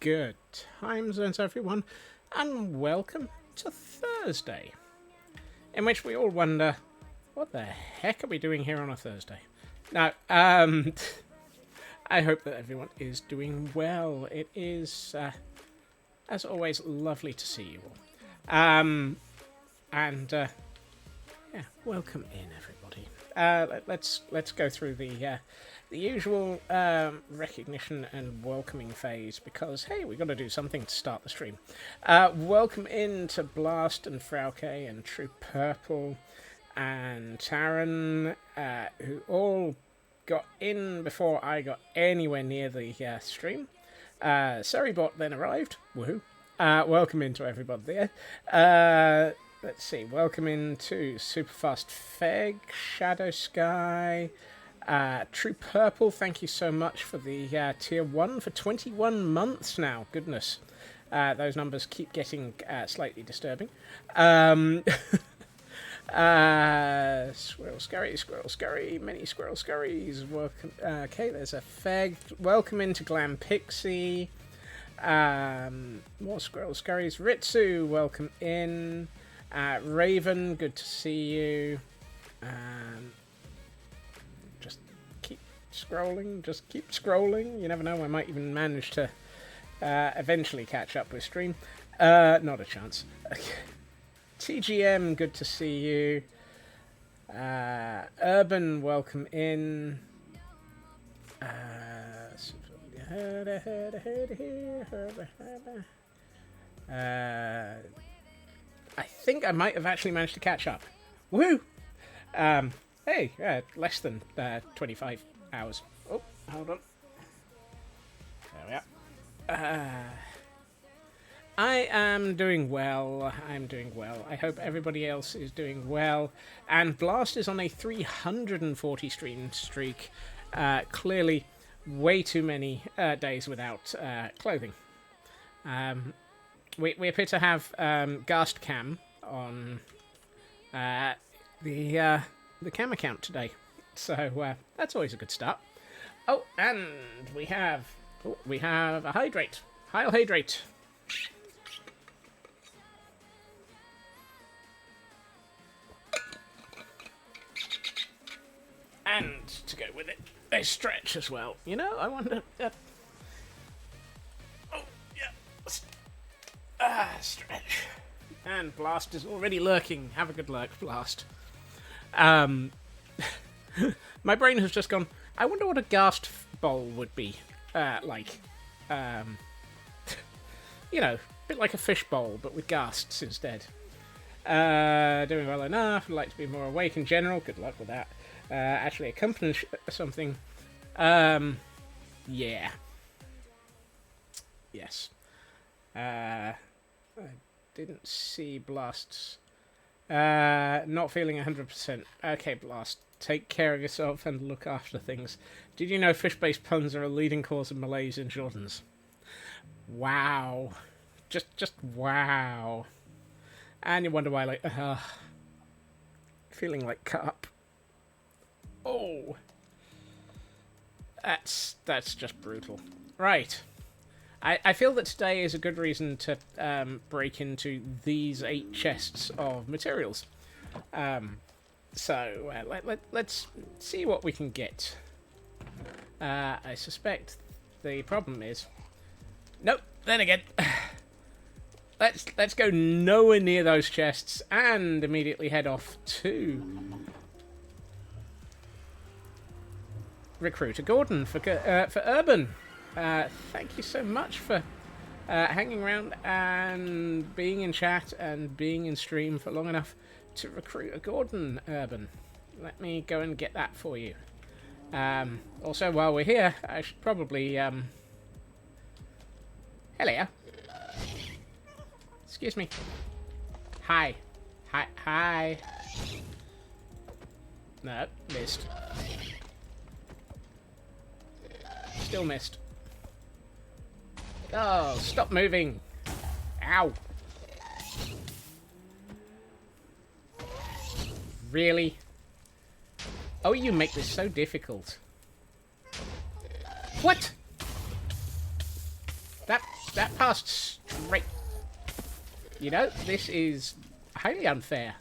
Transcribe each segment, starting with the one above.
Good time zones, everyone, and welcome to Thursday, in which we all wonder, what the heck are we doing here on a Thursday? Now, I hope that everyone is doing well. It is, as always, lovely to see you all. Yeah, welcome in, everybody. Let's go through the usual recognition and welcoming phase, because hey, we got to do something to start the stream. Welcome in to Blast and Frauke and True Purple and Taran, who all got in before I got anywhere near the stream. Surreybot then arrived. Woohoo! Welcome into everybody there. Let's see. Welcome into Superfast Feg, Shadow Sky, True Purple. Thank you so much for the tier 1 for 21 months now. Goodness. Those numbers keep getting slightly disturbing. Squirrel Scurry, many Squirrel Scurries. Welcome. Okay, there's a Feg. Welcome into Glam Pixie. More Squirrel Scurries. Ritsu, welcome in. Raven, good to see you. Just keep scrolling. You never know, I might even manage to eventually catch up with stream. Not a chance. Okay. TGM, good to see you. Urban, welcome in. I think I might have actually managed to catch up. Woo! Hey, less than 25 hours. Oh, hold on. There we are. I am doing well. I hope everybody else is doing well. And Blast is on a 340 stream streak. Clearly, way too many days without clothing. We appear to have Ghast Cam on the cam account today, so that's always a good start. Oh, and we have a hydrate. Heil hydrate. And to go with it, a stretch as well. You know, I wonder. Oh yeah. Stretch. And Blast is already lurking. Have a good lurk, Blast. My brain has just gone, I wonder what a Ghast bowl would be like. You know, a bit like a fish bowl, but with Ghasts instead. Doing well enough. I'd like to be more awake in general. Good luck with that. Actually accomplish something. Yeah. Yes. I didn't see Blast's. Not feeling 100%. Okay, Blast. Take care of yourself and look after things. Did you know fish-based puns are a leading cause of malaise in Jordans? Wow. Just wow. And you wonder why, like, feeling like cut up. Oh. That's just brutal. Right. I feel that today is a good reason to break into these 8 chests of materials. So let's see what we can get. I suspect the problem is... Nope, then again. Let's go nowhere near those chests and immediately head off to... Recruiter Gordon for Urban. Thank you so much for hanging around and being in chat and being in stream for long enough to recruit a Gordon, Urban. Let me go and get that for you. Also, while we're here, I should probably... Hello. Excuse me. Hi. Hi. No, missed. Still missed. Oh, stop moving. Ow. Really? Oh, you make this so difficult. What? That That passed straight. You know, this is highly unfair.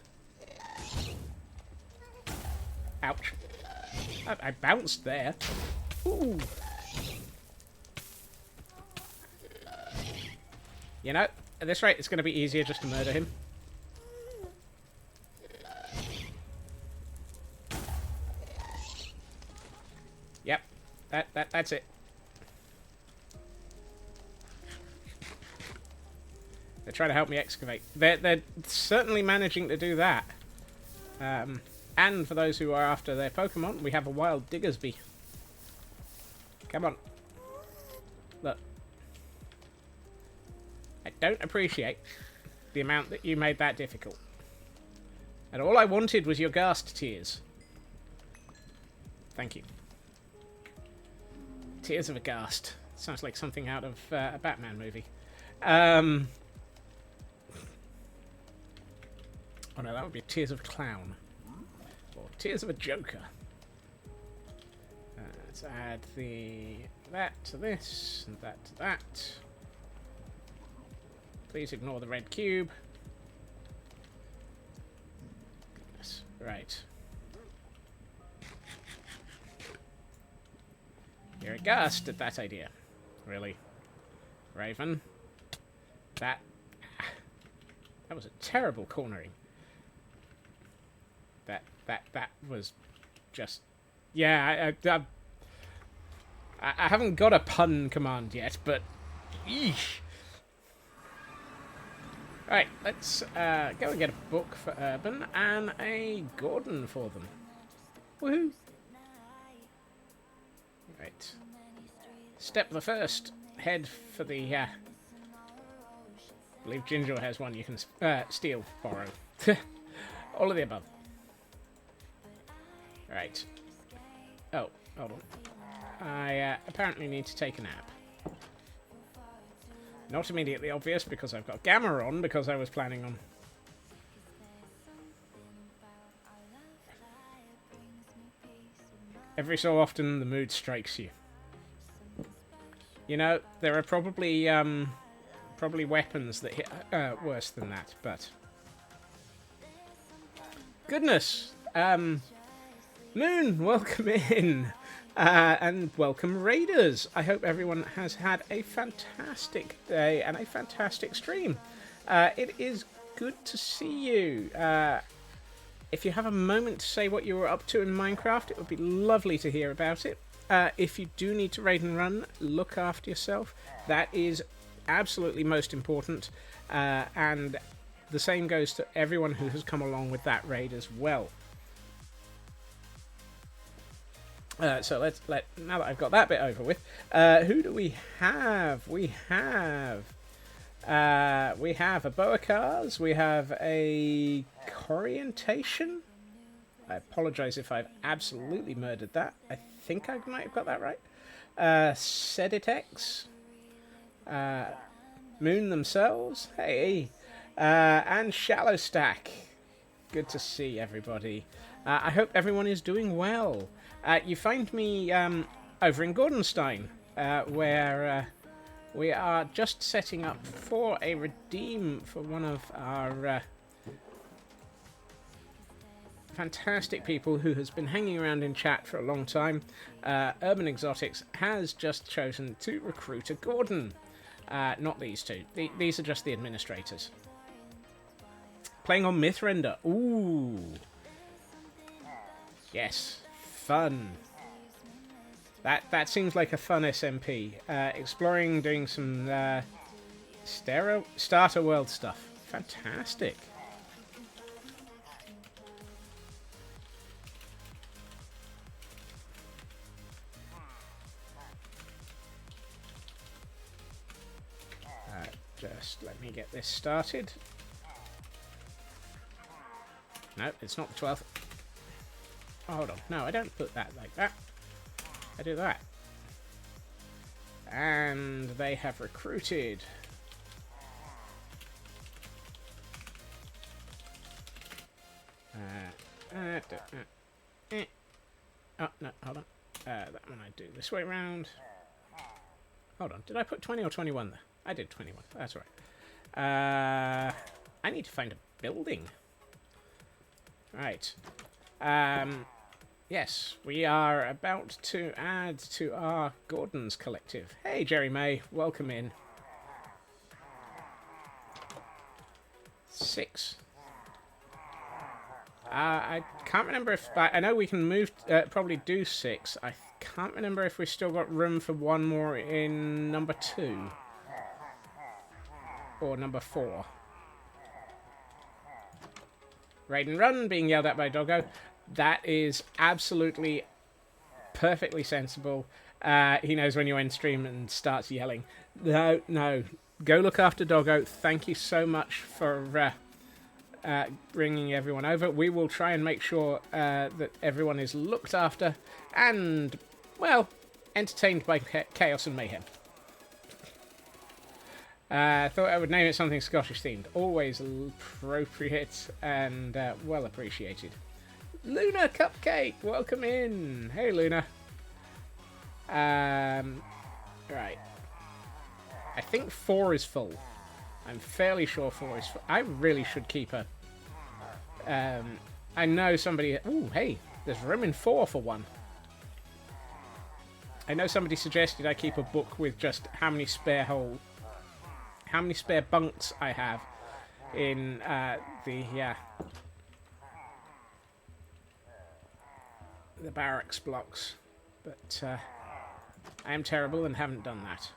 Ouch. I bounced there. Ooh. You know, at this rate, it's going to be easier just to murder him. Yep. That's it. They're trying to help me excavate. They're certainly managing to do that. And for those who are after their Pokemon, we have a wild Diggersby. Come on. Look. I don't appreciate the amount that you made that difficult. And all I wanted was your ghast tears. Thank you. Tears of a Ghast. Sounds like something out of a Batman movie. Oh no, that would be Tears of a Clown. Or Tears of a Joker. Let's add that to this, and that to that. Please ignore the red cube. Goodness. Right. You're aghast at that idea. Really? Raven? That was a terrible cornering. That was just... Yeah, I haven't got a pun command yet, but... Eesh. Alright, let's go and get a book for Urban and a Gordon for them. Woohoo! Right. Step the first. Head for the... I believe Ginger has one you can steal, borrow. All of the above. Right. Oh, hold on. I apparently need to take a nap. Not immediately obvious because I've got Gamma on because I was planning on... Every so often the mood strikes you. You know, there are probably weapons that hit worse than that, but... Goodness! Moon, welcome in! And welcome Raiders! I hope everyone has had a fantastic day and a fantastic stream. It is good to see you. If you have a moment to say what you were up to in Minecraft, it would be lovely to hear about it. If you do need to raid and run, look after yourself. That is absolutely most important. And the same goes to everyone who has come along with that raid as well. So now that I've got that bit over with, who do we have? We have a Boakars, we have a Corientation. I apologise if I've absolutely murdered that. I think I might have got that right. Seditex, Moon themselves, hey, and Shallow Stack. Good to see everybody. I hope everyone is doing well. You find me over in Gordonstein, where we are just setting up for a redeem for one of our fantastic people who has been hanging around in chat for a long time. Urban Exotics has just chosen to recruit a Gordon. Not these two. These are just the administrators. Playing on Mythrender. Ooh. Yes. Fun. That seems like a fun SMP. Exploring, doing some starter world stuff. Fantastic. Just let me get this started. No, it's not the 12th. Oh, hold on. No, I don't put that like that. I do that. And they have recruited. Oh, no, hold on. That one I do this way round. Hold on. Did I put 20 or 21 there? I did 21. That's right. I need to find a building. Right. Yes, we are about to add to our Gordon's collective. Hey, Jerry May, welcome in. 6. I can't remember if... I know we can move... probably do 6. I can't remember if we've still got room for one more in number 2. Or number 4. Raiden Run being yelled at by Doggo. That is absolutely perfectly sensible. He knows when you end stream and starts yelling. No, no. Go look after Doggo. Thank you so much for... bringing everyone over. We will try and make sure that everyone is looked after and, well, entertained by chaos and mayhem. Thought I would name it something Scottish themed. Always appropriate and well appreciated. Luna Cupcake, welcome in. Hey, Luna. Right. I think 4 is full. I'm fairly sure 4 is... I really should keep a... I know somebody... Ooh, hey, there's room in 4 for one. I know somebody suggested I keep a book with just how many spare bunks I have in the barracks blocks. But I am terrible and haven't done that.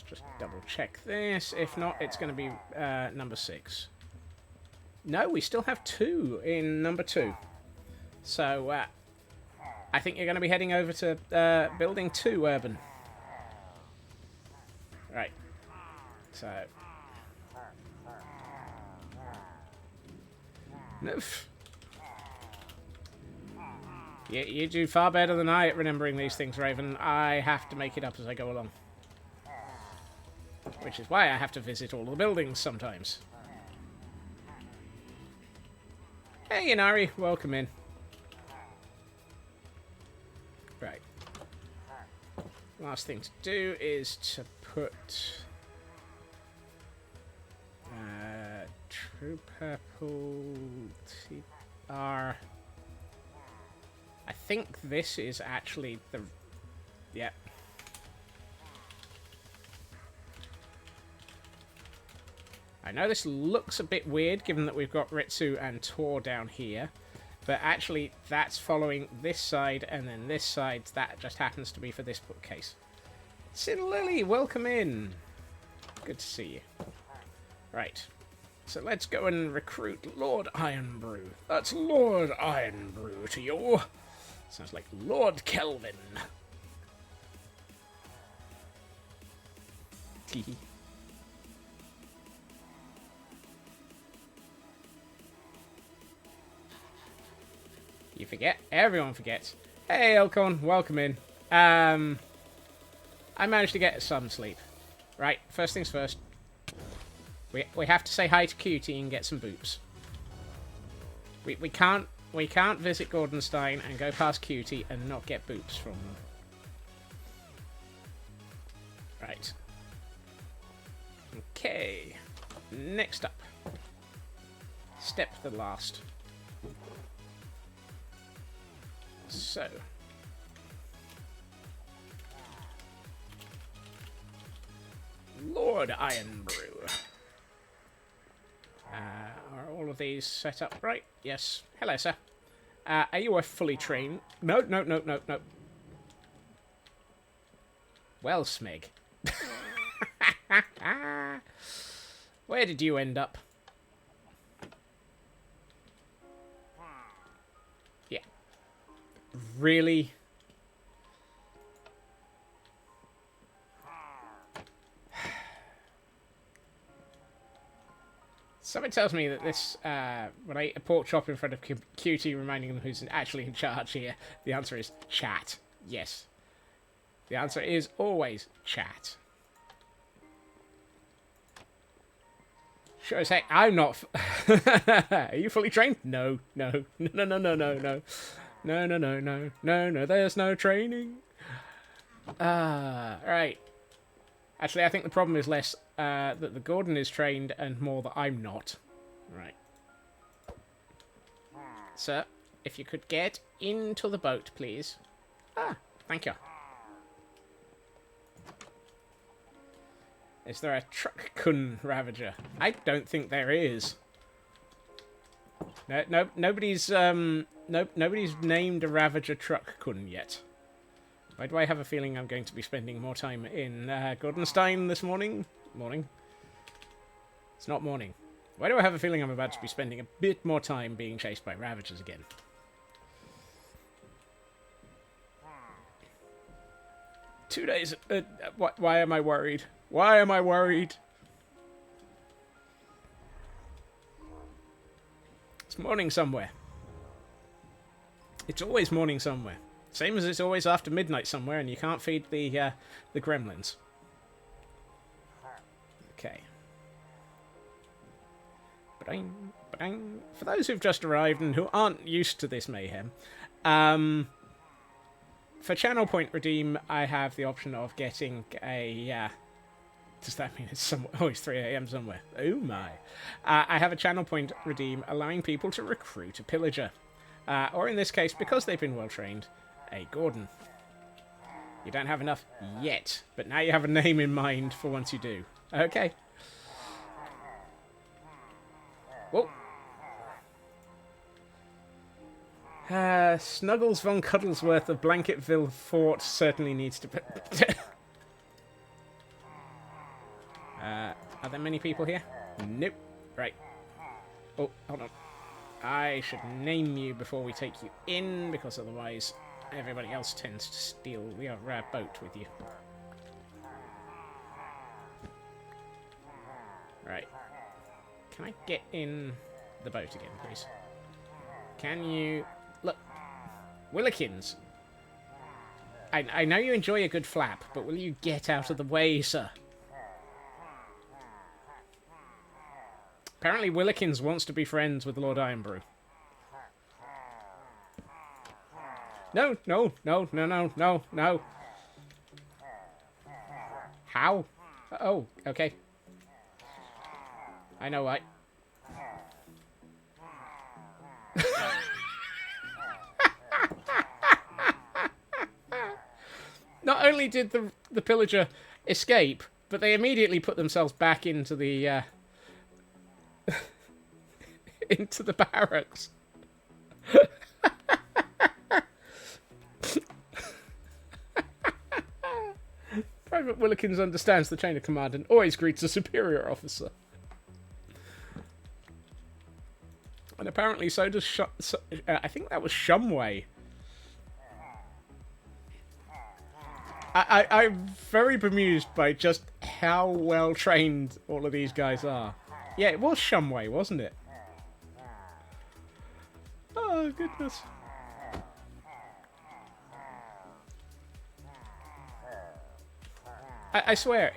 Just double check this. If not, it's going to be number 6. No, we still have 2 in number 2. So, I think you're going to be heading over to building 2, Urban. Right. So. Noof. You do far better than I at remembering these things, Raven. I have to make it up as I go along. Which is why I have to visit all the buildings sometimes. Hey, Inari, welcome in. Right. Last thing to do is to put... True Purple... TR... I think this is actually the... Yep. I know this looks a bit weird, given that we've got Ritsu and Tor down here, but actually that's following this side, and then this side, that just happens to be for this bookcase. Sin Lily, welcome in. Good to see you. Right, so let's go and recruit Lord Ironbrew. That's Lord Ironbrew to you. Sounds like Lord Kelvin. Teehee. You forget. Everyone forgets. Hey, Elcon. Welcome in. I managed to get some sleep. Right. First things first. We have to say hi to Cutie and get some boops. We can't visit Gordonstein and go past Cutie and not get boops from them. Right. Okay. Next up. Step the last. So, Lord Ironbrew. Are all of these set up right? Yes. Hello, sir. Are you a fully trained? No. Well, Smeg. Where did you end up? Really? Something tells me that this, when I eat a pork chop in front of Cutie, reminding them who's actually in charge here, the answer is chat. Yes. The answer is always chat. Sure as heck, I'm not... Are you fully trained? No. No, there's no training. Right. Actually, I think the problem is less that the Gordon is trained and more that I'm not. Right. Sir, if you could get into the boat, please. Ah, thank you. Is there a Truck-kun Ravager? I don't think there is. No, nobody's nobody's named a Ravager Truck-kun yet. Why do I have a feeling I'm going to be spending more time in Gordonstein this morning? Morning. It's not morning. Why do I have a feeling I'm about to be spending a bit more time being chased by Ravagers again? Two days. Why am I worried? Why am I worried? It's morning somewhere. It's always morning somewhere. Same as it's always after midnight somewhere, and you can't feed the gremlins. Okay. Ba-ding, ba-ding. For those who've just arrived and who aren't used to this mayhem, for channel point redeem, I have the option of getting a... does that mean it's somewhere? Oh, it's 3 AM somewhere. Oh my. I have a channel point redeem allowing people to recruit a pillager. Or in this case, because they've been well trained, a Gordon. You don't have enough yet, but now you have a name in mind for once you do. Okay. Whoa. Snuggles von Cuddlesworth of Blanketville Fort certainly needs to... are there many people here? Nope. Right. Oh, hold on. I should name you before we take you in, because otherwise everybody else tends to steal your boat with you. Right. Can I get in the boat again, please? Can you... Look. Willikins. I know you enjoy a good flap, but will you get out of the way, sir? Apparently Willikins wants to be friends with Lord Ironbrew. No, no, no, no, no, no, no. How? Oh, okay. I know why. Not only did the pillager escape, but they immediately put themselves back into the into the barracks. Private Willikins understands the chain of command and always greets a superior officer. And apparently so does I think that was Shumway. I'm very bemused by just how well trained all of these guys are. Yeah, it was Shumway, wasn't it? Oh, goodness. I swear,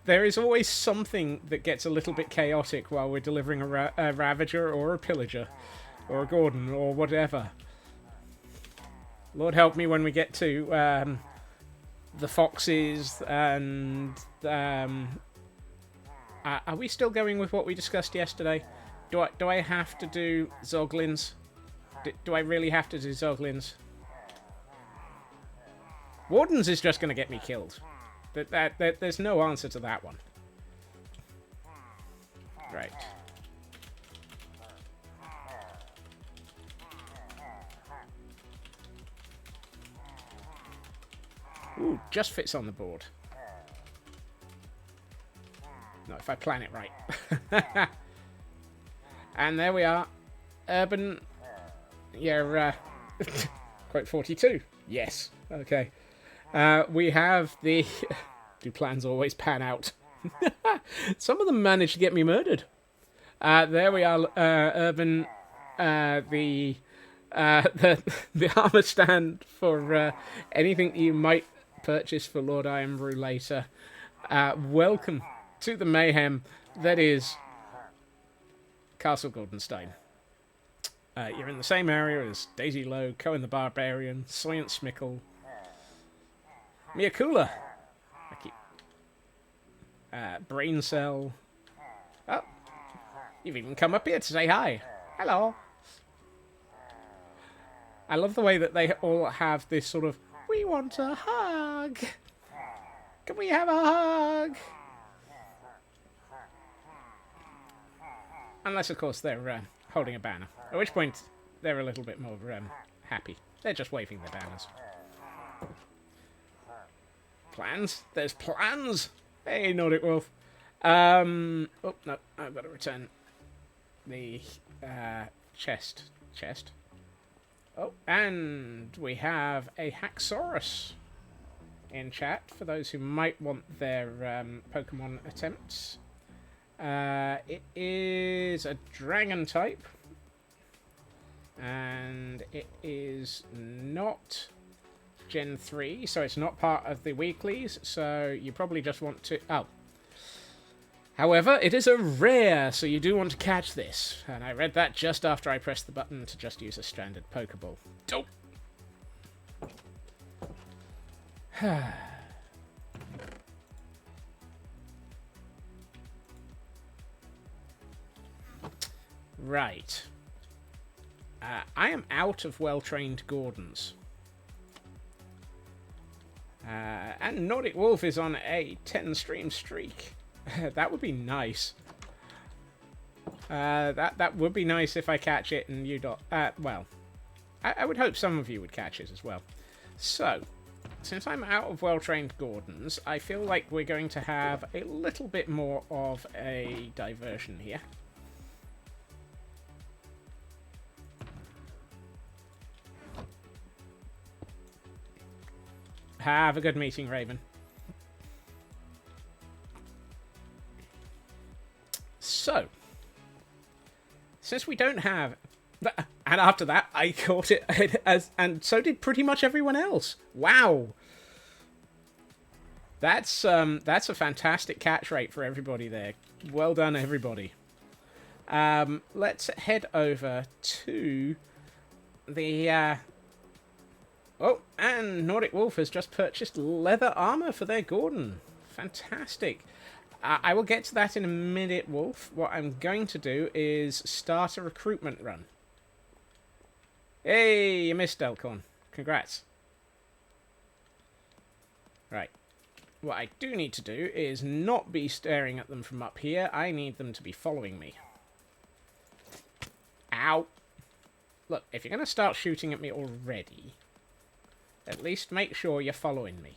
there is always something that gets a little bit chaotic while we're delivering a Ravager or a Pillager or a Gordon or whatever. Lord help me when we get to the Foxes and... are we still going with what we discussed yesterday? Do I have to do Zoglins? Do I really have to do Zoglins? Wardens is just going to get me killed. There's no answer to that one. Right. Ooh, just fits on the board. Not if I plan it right. And there we are. Urban... Yeah, quote 42. Yes. Okay. We have the... Do plans always pan out? Some of them managed to get me murdered. There we are, Urban. The armor stand for anything that you might purchase for Lord Ironbrew later. Welcome to the mayhem that is Castle Goldenstein. You're in the same area as Daisy Lowe, Cohen the Barbarian, Soyant Smickle, Miakula. Brain cell. Oh, you've even come up here to say hi. Hello. I love the way that they all have this sort of, we want a hug. Can we have a hug? Unless, of course, they're holding a banner. At which point, they're a little bit more happy. They're just waving their banners. Plans? There's plans! Hey, Nordic Wolf. Oh, no. I've got to return the chest. Oh, and we have a Haxorus in chat for those who might want their Pokemon attempts. It is a dragon type, and it is not Gen 3, so it's not part of the weeklies, so you probably just want to... Oh. However, it is a rare, so you do want to catch this. And I read that just after I pressed the button to just use a standard Pokeball. Dope! Right. I am out of well-trained Gordons. And Nordic Wolf is on a 10-stream streak. That would be nice. That would be nice if I catch it and you don't... well, I would hope some of you would catch it as well. So, since I'm out of well-trained Gordons, I feel like we're going to have a little bit more of a diversion here. Have a good meeting, Raven. So, since we don't have... And after that, I caught it as... And so did pretty much everyone else. Wow. That's a fantastic catch rate for everybody there. Well done, everybody. Let's head over to the... Oh, and Nordic Wolf has just purchased leather armor for their Gordon. Fantastic. I will get to that in a minute, Wolf. What I'm going to do is start a recruitment run. Hey, you missed, Elkhorn. Congrats. Right. What I do need to do is not be staring at them from up here. I need them to be following me. Ow. Look, if you're going to start shooting at me already, at least make sure you're following me.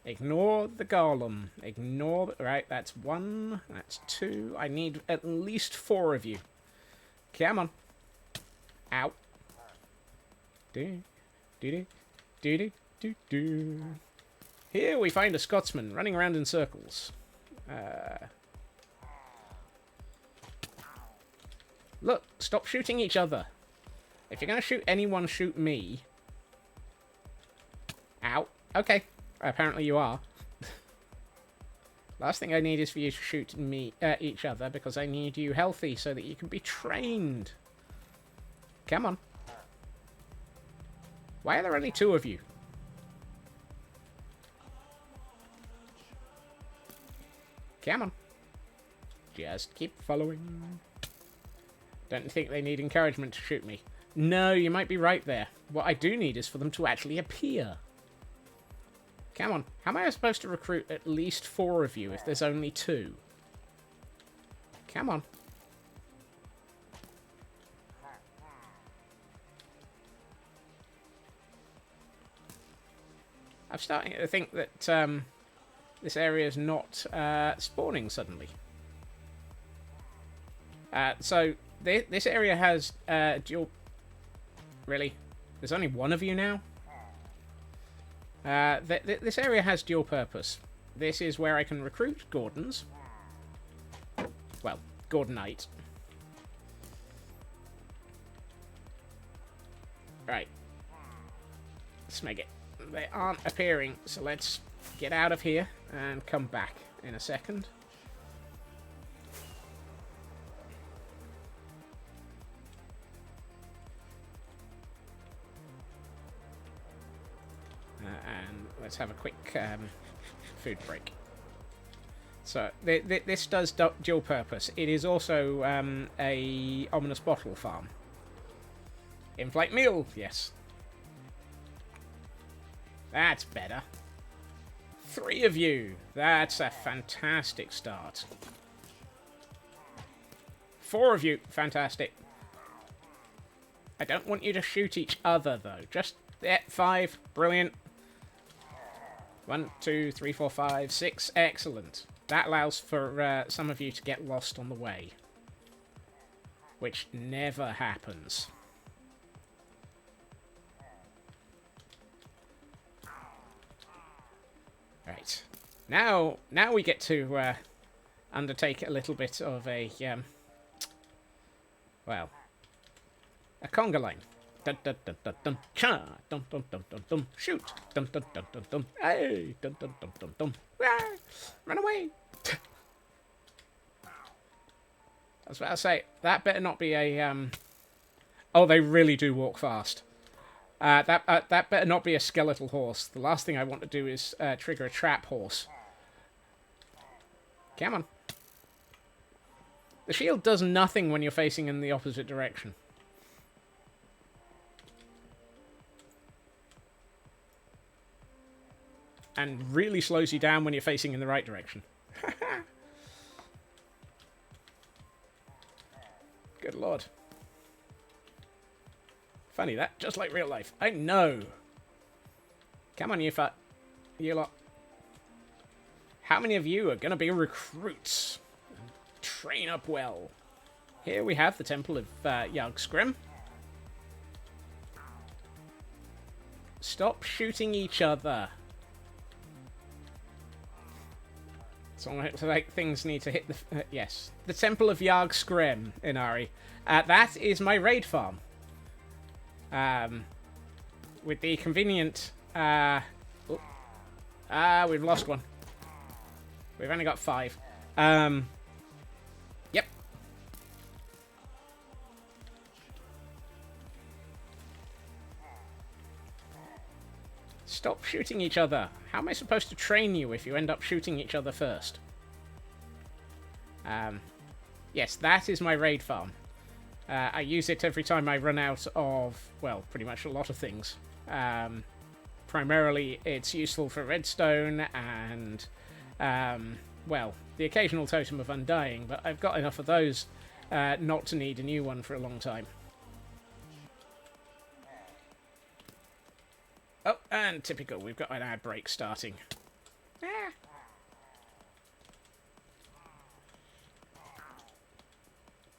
Ignore the golem. Ignore... Right, that's 1. That's 2. I need at least 4 of you. Come on. Ow. Do. Do. Do. Do. Do. Here we find a Scotsman running around in circles. Look, stop shooting each other. If you're going to shoot anyone, shoot me. Ow. Okay. Apparently you are. Last thing I need is for you to shoot me each other, because I need you healthy so that you can be trained. Come on. Why are there only 2 of you? Come on. Just keep following. Don't think they need encouragement to shoot me. No, you might be right there. What I do need is for them to actually appear. Come on. How am I supposed to recruit at least 4 of you if there's only 2? Come on. I'm starting to think that this area is not spawning suddenly. So this area has dual... Really? There's only 1 of you now? This area has dual purpose. This is where I can recruit Gordons. Well, Gordonite. Right. Smeg it. They aren't appearing, so let's get out of here and come back in a second. And let's have a quick food break. So this does dual purpose. It is also a ominous bottle farm. In-flight meal, yes. That's better. 3 of you. That's a fantastic start. 4 of you. Fantastic. I don't want you to shoot each other, though. Just 5. Brilliant. 1, 2, 3, 4, 5, 6. Excellent. That allows for some of you to get lost on the way. Which never happens. Right. Now we get to undertake a little bit of a, well, a conga line. Dun dun dun dun dun cha dum dum dum dum dum shoot dum dum dum dum dum hey dum dum dum dum dum run away. I was about to say that better not be a oh, they really do walk fast. That better not be a skeletal horse. The last thing I want to do is trigger a trap horse. Come on. The shield does nothing when you're facing in the opposite direction. And really slows you down when you're facing in the right direction. Good lord. Funny that, just like real life. I know. Come on, you lot. How many of you are going to be recruits? Train up well. Here we have the Temple of Yarg-Scrim. Stop shooting each other. It's almost like things need to hit the... yes. The Temple of Yarg-Scrim, Inari. That is my raid farm. With the convenient... we've lost one. We've only got 5. Yep. Stop shooting each other. How am I supposed to train you if you end up shooting each other first? Yes, that is my raid farm. I use it every time I run out of, well, pretty much a lot of things. Primarily, it's useful for redstone and, well, the occasional Totem of Undying, but I've got enough of those not to need a new one for a long time. Oh, and typical, we've got an ad break starting. Ah.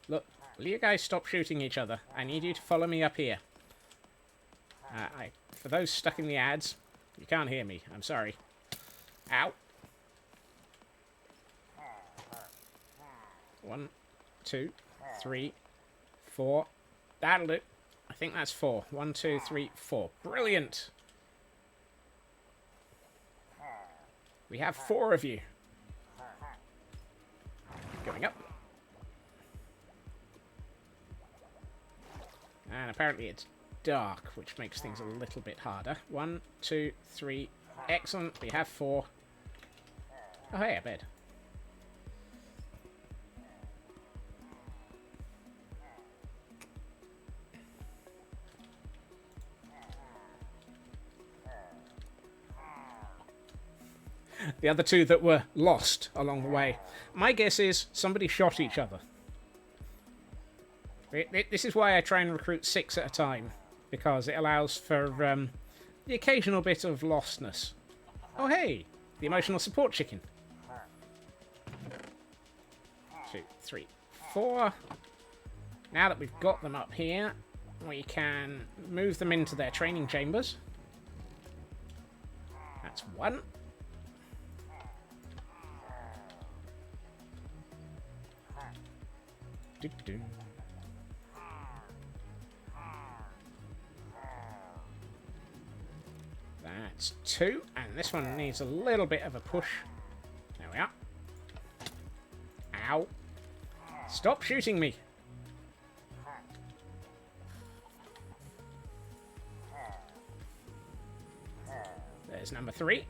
Look, will you guys stop shooting each other? I need you to follow me up here. For those stuck in the ads, you can't hear me. I'm sorry. Ow. 1, 2, 3, 4. That'll do. I think that's 4. 1, 2, 3, 4. Brilliant. We have 4 of you. Going up. And apparently it's dark, which makes things a little bit harder. 1, 2, 3. Excellent. We have 4. Oh, hey, a bed. The other 2 that were lost along the way. My guess is somebody shot each other. This is why I try and recruit 6 at a time, because it allows for the occasional bit of lostness. Oh hey, the emotional support chicken. 2, 3, 4. Now that we've got them up here, we can move them into their training chambers. That's 1. Do-do. That's 2, and this one needs a little bit of a push. There we are. Ow. Stop shooting me. There's number 3.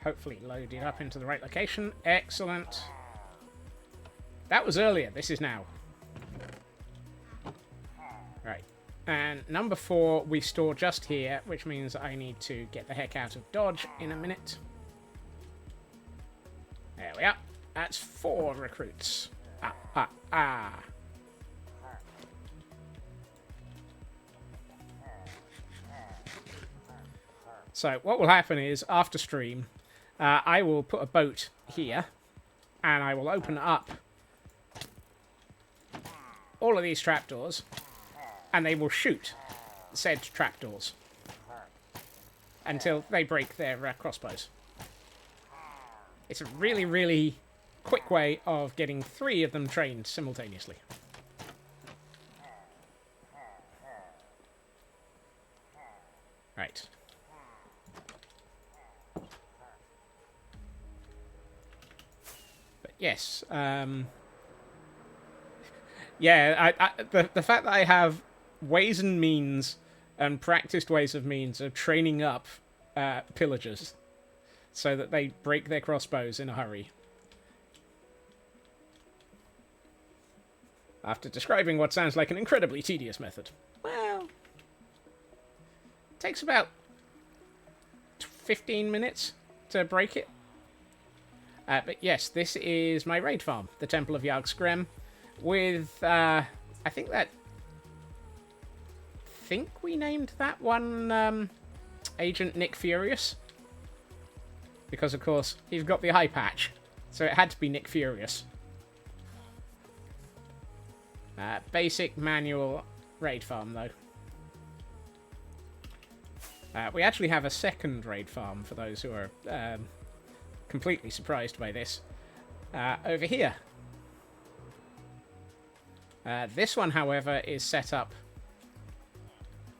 hopefully load it up into the right location. Excellent. That was earlier. This is now. Right. And number 4, we store just here, which means I need to get the heck out of dodge in a minute. There we are. That's 4 recruits. Ah. So what will happen is, after stream, I will put a boat here, and I will open up all of these trapdoors, and they will shoot said trapdoors until they break their crossbows. It's a really, really quick way of getting 3 of them trained simultaneously. Right. But yes, yeah, the fact that I have ways and means and practiced ways of means of training up pillagers so that they break their crossbows in a hurry. After describing what sounds like an incredibly tedious method. Well, it takes about 15 minutes to break it. But yes, this is my raid farm, the Temple of Yogg-Skrem, with, I think we named that one Agent Nick Furious. Because, of course, he's got the eye patch, so it had to be Nick Furious. Basic manual raid farm, though. We actually have a second raid farm, for those who are completely surprised by this, over here. This one, however, is set up...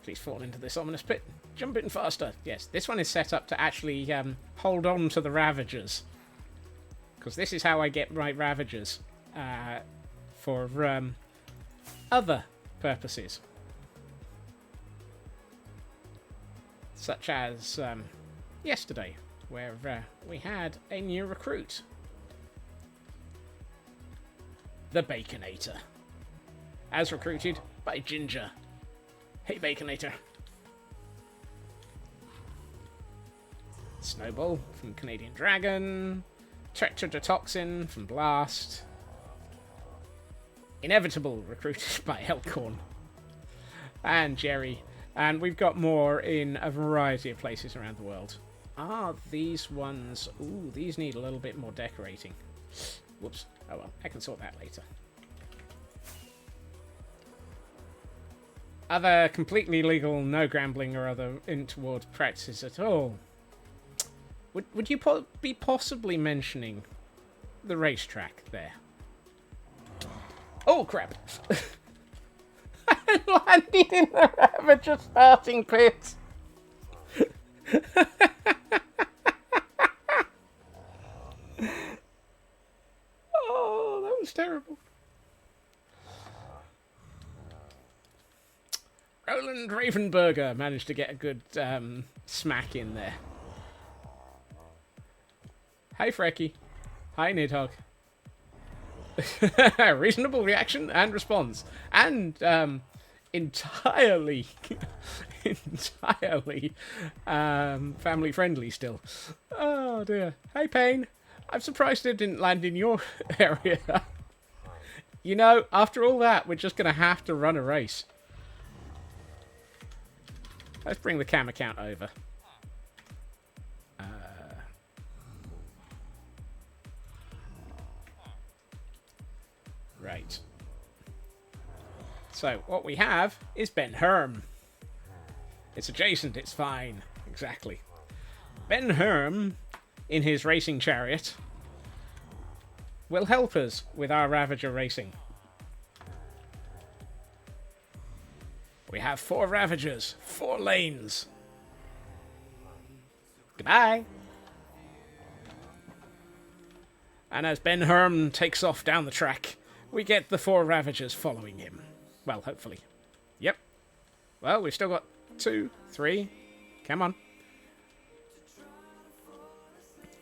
Please fall into this ominous pit. Jump in faster. Yes, this one is set up to actually hold on to the Ravagers. Because this is how I get my Ravagers for other purposes. Such as yesterday, where we had a new recruit. The Baconator. As recruited by Ginger. Hey, Baconator. Snowball from Canadian Dragon. Tetrodotoxin from Blast. Inevitable, recruited by Elkhorn. And Jerry. And we've got more in a variety of places around the world. Ah, these ones... Ooh, these need a little bit more decorating. Whoops. Oh well, I can sort that later. Other completely legal, no gambling or other untoward practices at all. Would you be possibly mentioning the racetrack there? Oh, crap. I landed in the Ravager starting pit. Oh, that was terrible. Roland Ravenberger managed to get a good smack in there. Hi, Frecky. Hi, Nidhogg. Reasonable reaction and response. And entirely family friendly still. Oh, dear. Hey, Payne. I'm surprised it didn't land in your area. You know, after all that, we're just going to have to run a race. Let's bring the cam account over. Right. So, what we have is Ben Herm. It's adjacent, it's fine. Exactly. Ben Herm, in his racing chariot, will help us with our Ravager racing. We have 4 Ravagers, 4 lanes. Goodbye. And as Ben Herm takes off down the track, we get the 4 Ravagers following him. Well, hopefully. Yep. Well, we've still got 2, 3. Come on.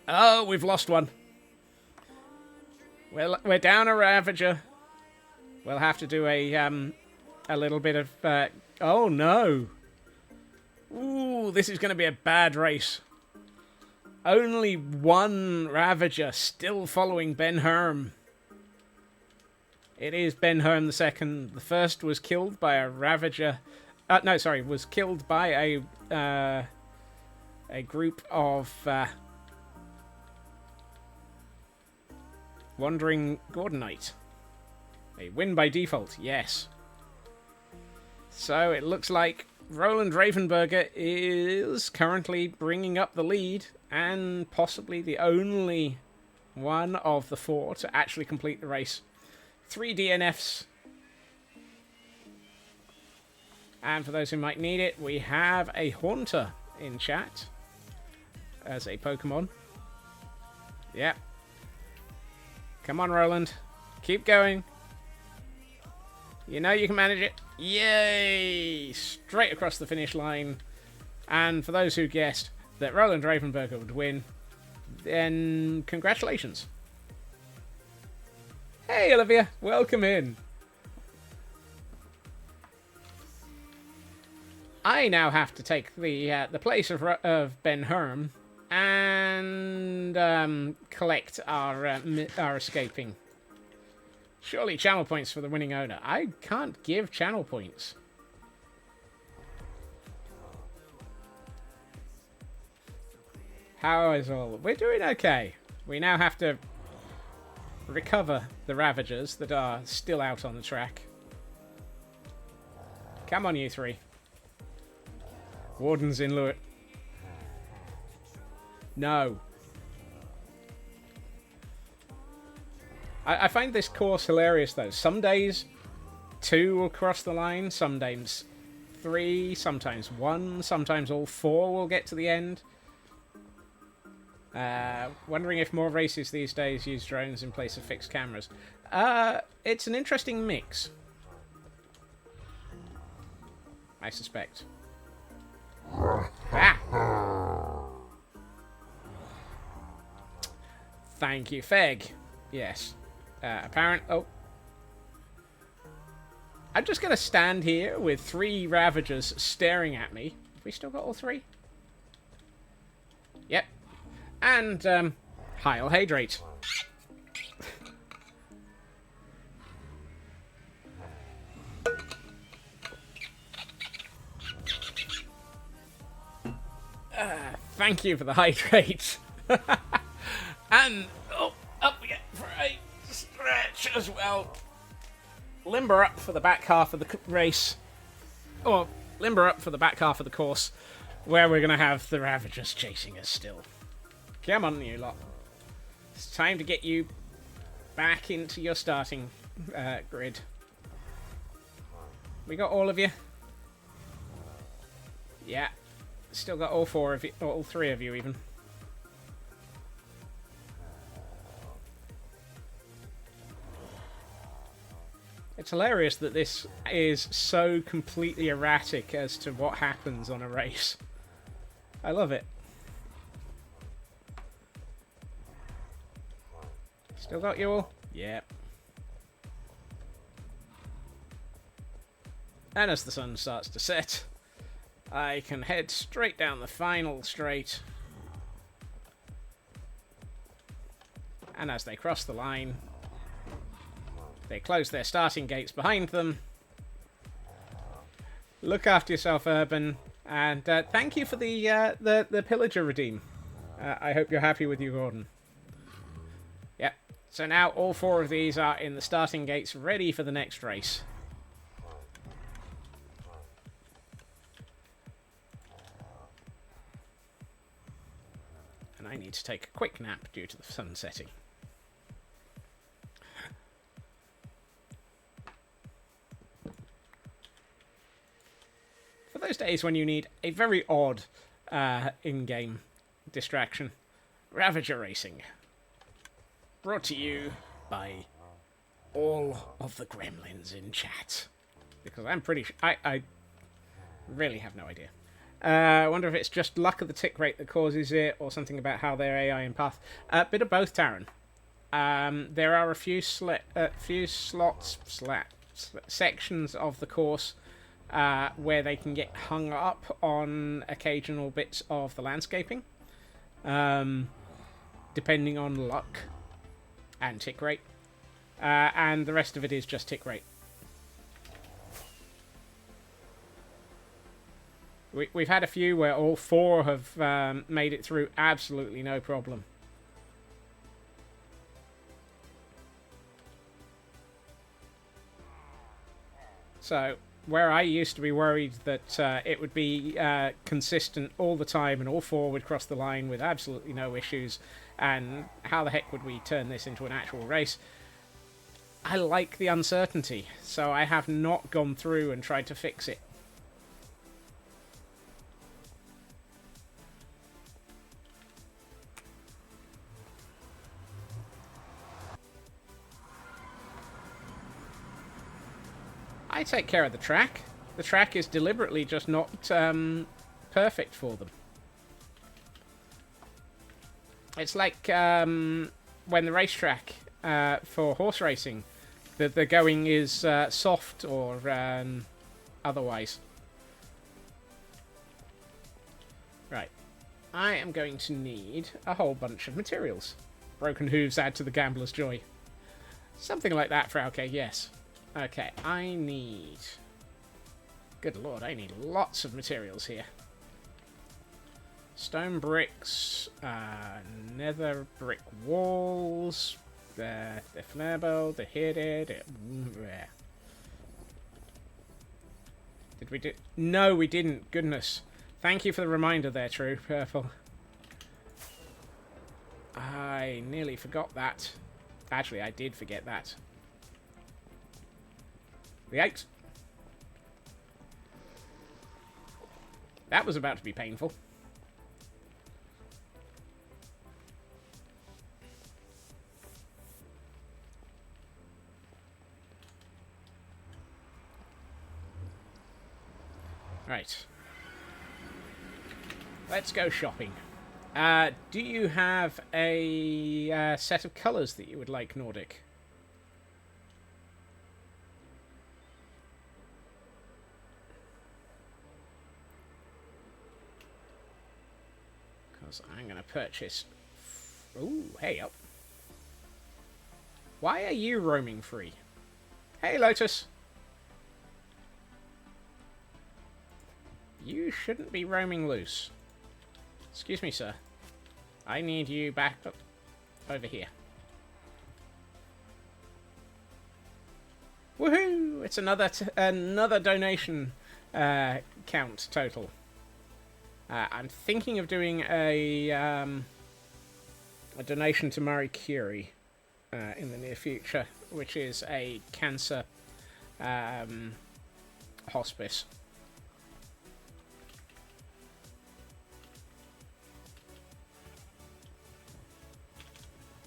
Oh, we've lost one. We're down a Ravager. We'll have to do a little bit of... oh, no. Ooh, this is going to be a bad race. Only one Ravager still following Ben Herm. It is Ben Herm II. The first was killed by a Ravager... no, sorry, was killed by a group of... Wandering Gordonite. A win by default, yes. So it looks like Roland Ravenberger is currently bringing up the lead and possibly the only one of the 4 to actually complete the race. 3 DNFs. And for those who might need it, we have a Haunter in chat as a Pokemon. Yep. Come on, Roland. Keep going. You know you can manage it. Yay! Straight across the finish line. And for those who guessed that Roland Ravenberger would win, then congratulations. Hey, Olivia. Welcome in. I now have to take the place of Ben Herm and collect our escaping. Surely channel points for the winning owner. I can't give channel points. How is all? We're doing okay. We now have to recover the Ravagers that are still out on the track. Come on, you 3. Warden's in Lure. No. I find this course hilarious, though. Some days, 2 will cross the line. Some days, 3. Sometimes 1. Sometimes all 4 will get to the end. Wondering if more races these days use drones in place of fixed cameras. It's an interesting mix. I suspect. Ah! Thank you, Feg. Yes. Oh. I'm just going to stand here with 3 Ravagers staring at me. Have we still got all 3? Yep. And, Heil Hydrate. Thank you for the hydrate. And, up we get for a stretch as well. Limber up for the back half of the race. Or, limber up for the back half of the course, where we're going to have the Ravagers chasing us still. Come on, you lot. It's time to get you back into your starting grid. We got all of you? Yeah. Still got all 4 of you, all 3 of you even. It's hilarious that this is so completely erratic as to what happens on a race. I love it. Still got you all? Yep. And as the sun starts to set, I can head straight down the final straight. And as they cross the line, they close their starting gates behind them. Look after yourself, Urban. And thank you for the Pillager redeem. I hope you're happy with your Gordon. Yep. So now all 4 of these are in the starting gates, ready for the next race. And I need to take a quick nap due to the sun setting. For those days when you need a very odd in-game distraction, Ravager Racing. Brought to you by all of the gremlins in chat. Because I'm pretty sure... I really have no idea. I wonder if it's just luck of the tick rate that causes it, or something about how their AI and path. A bit of both, Taryn. There are a few sections of the course where they can get hung up on occasional bits of the landscaping, depending on luck and tick rate, and the rest of it is just tick rate. We've had a few where all four have made it through absolutely no problem. So, where I used to be worried that it would be consistent all the time and all four would cross the line with absolutely no issues, and how the heck would we turn this into an actual race? I like the uncertainty, so I have not gone through and tried to fix it. I take care of the track. The track is deliberately just not perfect for them. It's like when the racetrack for horse racing, the going is soft or otherwise. Right. I am going to need a whole bunch of materials. Broken hooves add to the gambler's joy. Something like that, Frauke, yes. Okay, I need... Good lord, I need lots of materials here. Stone bricks, nether brick walls, the flammable, the hidden... Did we do... No, we didn't. Goodness. Thank you for the reminder there, True Purple. I nearly forgot that. Actually, I did forget that. Yikes. That was about to be painful. Right. Let's go shopping. Do you have a set of colours that you would like, Nordic? I'm going to purchase... Ooh, hey up. Why are you roaming free? Hey, Lotus. You shouldn't be roaming loose. Excuse me, sir. I need you back up over here. Woohoo! It's another donation count total. I'm thinking of doing a donation to Marie Curie in the near future, which is a cancer hospice.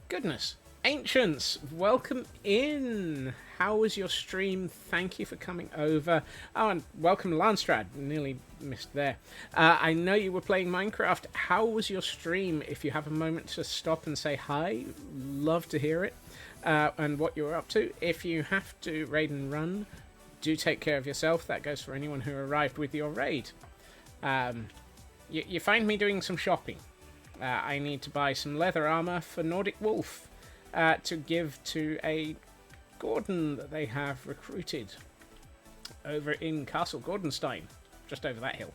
Goodness. Ancients, welcome in. How was your stream? Thank you for coming over. Oh, and welcome Landstrad. Nearly missed there. I know you were playing Minecraft. How was your stream? If you have a moment to stop and say hi, love to hear it. And what you're up to. If you have to raid and run, do take care of yourself. That goes for anyone who arrived with your raid. You find me doing some shopping. I need to buy some leather armor for Nordic Wolf to give to a Gordon that they have recruited over in Castle Gordonstein, just over that hill.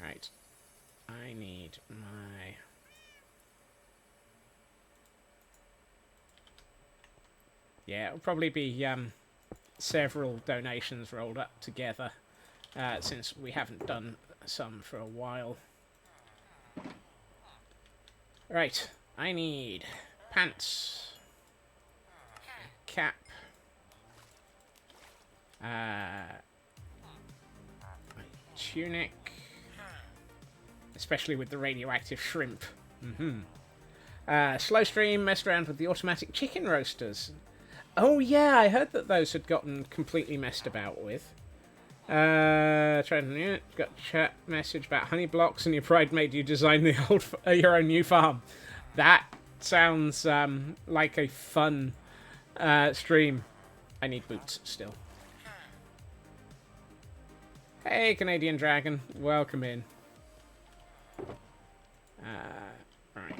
Right, I need my... Yeah, it'll probably be several donations rolled up together since we haven't done some for a while. Right, I need pants, cap, tunic, especially with the radioactive shrimp. Slow stream, messed around with the automatic chicken roasters. Oh yeah, I heard that those had gotten completely messed about with. Got a chat message about honey blocks and your pride made you design the your own new farm. That sounds like a fun stream. I need boots still. Hey, Canadian Dragon, welcome in. Right.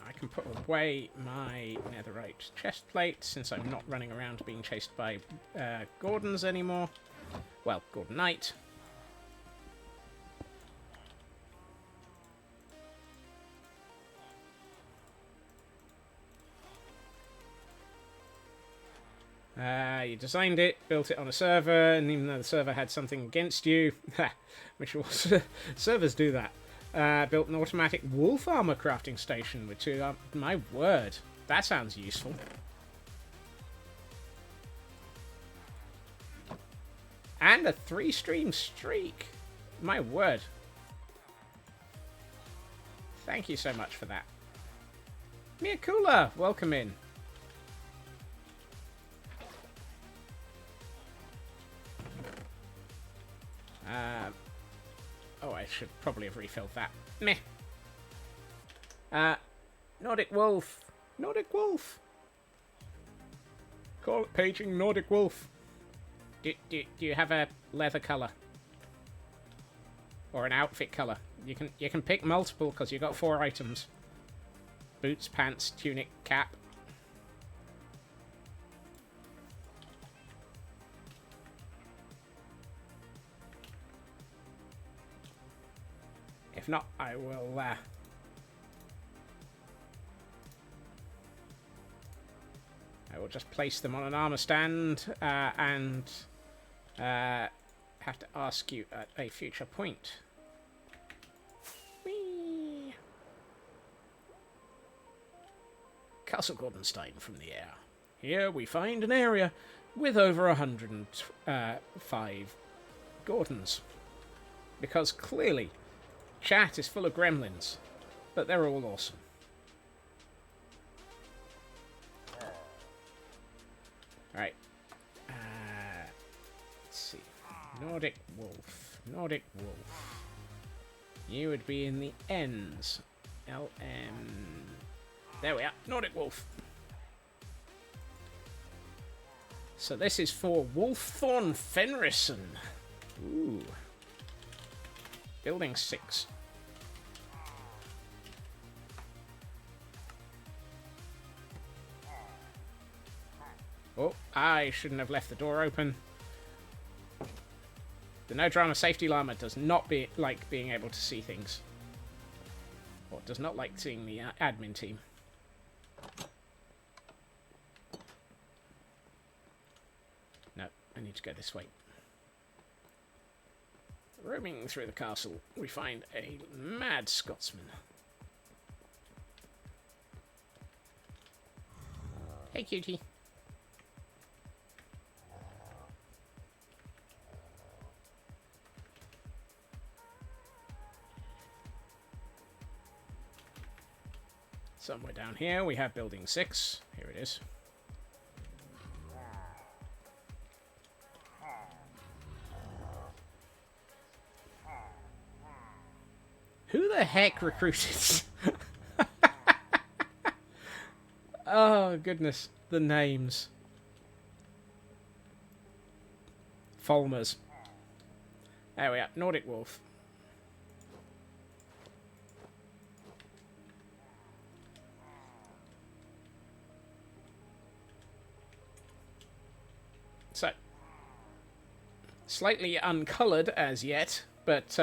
I can put away my netherite chest plate since I'm not running around being chased by Gordons anymore. Well, Gordon Knight. You designed it, built it on a server, and even though the server had something against you, which was servers do that. Built an automatic wolf armor crafting station with 2. My word, that sounds useful. And a 3-stream streak. My word. Thank you so much for that. Miyakula, welcome in. Oh, I should probably have refilled that. Meh. Nordic Wolf. Nordic Wolf. Call it paging Nordic Wolf. Do you have a leather color? Or an outfit color? You can pick multiple because you got 4 items. Boots, pants, tunic, cap. If not, I will just place them on an armor stand and have to ask you at a future point. Whee! Castle Gordonstein from the air. Here we find an area with over 105 Gordons. Because clearly, chat is full of gremlins, but they're all awesome. Alright. Let's see. Nordic Wolf. Nordic Wolf. You would be in the ends. LM. There we are. Nordic Wolf. So this is for Wolfthorn Fenrison. Ooh. Building 6. Oh, I shouldn't have left the door open. The no drama safety llama does not like being able to see things. Or does not like seeing the admin team. No, I need to go this way. Roaming through the castle, we find a mad Scotsman. Hey, cutie. Somewhere down here, we have building 6. Here it is. Who the heck recruited? Oh, goodness. The names. Folmers. There we are. Nordic Wolf. So, slightly uncoloured as yet, but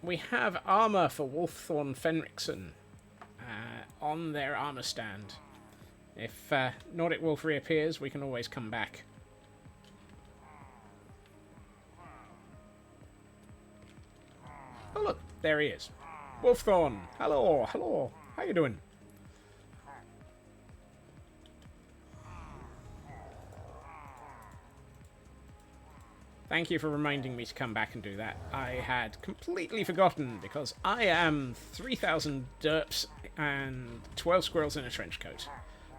we have armour for Wolfthorn Fenrison on their armour stand. If Nordic Wolf reappears, we can always come back. Oh look, there he is. Wolfthorn, hello, hello, how you doing? Thank you for reminding me to come back and do that. I had completely forgotten because I am 3,000 derps and 12 squirrels in a trench coat.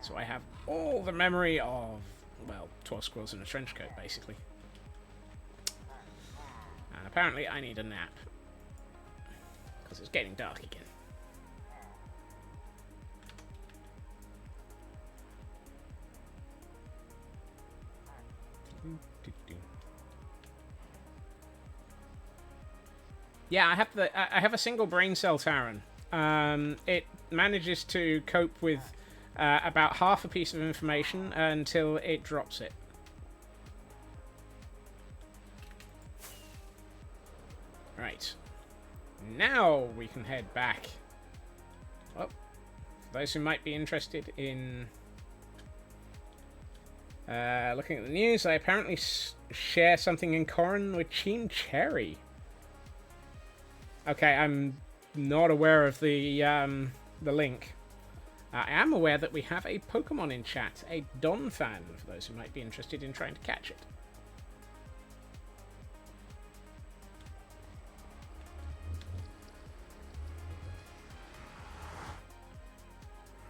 So I have all the memory of, well, 12 squirrels in a trench coat, basically. And apparently I need a nap. Because it's getting dark again. Yeah, I have a single brain cell Taran. It manages to cope with about half a piece of information until it drops it. Right. Now we can head back. Well, for those who might be interested in looking at the news, I apparently share something in common with Team Cherry. Okay, I'm not aware of the link. I am aware that we have a Pokemon in chat, a Don fan, for those who might be interested in trying to catch it.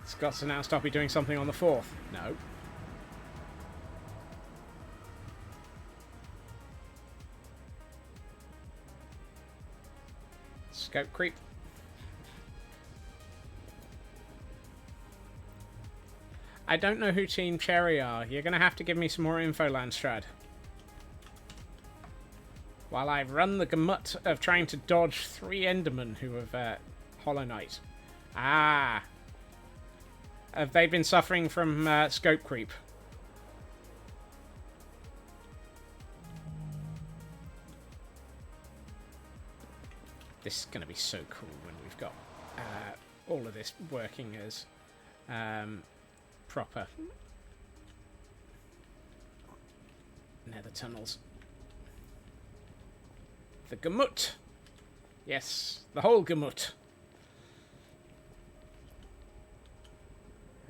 Scott's announced I'll be doing something on the 4th. No. Scope creep. I don't know who Team Cherry are. You're going to have to give me some more info, Landstrad. While I run the gamut of trying to dodge 3 Endermen who have Hollow Knight. Ah. Have they been suffering from scope creep? This is going to be so cool when we've got all of this working as proper nether tunnels. The gamut. Yes, the whole gamut.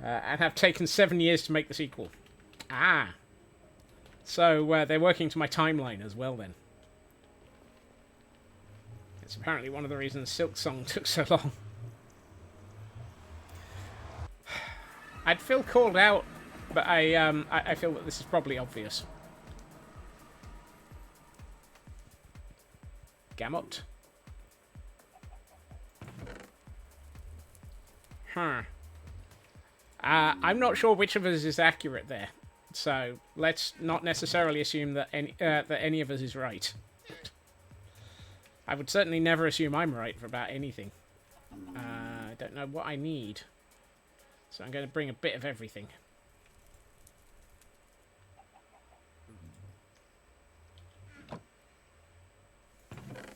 And have taken 7 years to make the sequel. Ah. So they're working to my timeline as well then. It's apparently one of the reasons Silk Song took so long. I'd feel called out, but I feel that this is probably obvious. Gamut. Huh. I'm not sure which of us is accurate there, so let's not necessarily assume that any of us is right. I would certainly never assume I'm right for about anything. I don't know what I need, so I'm going to bring a bit of everything.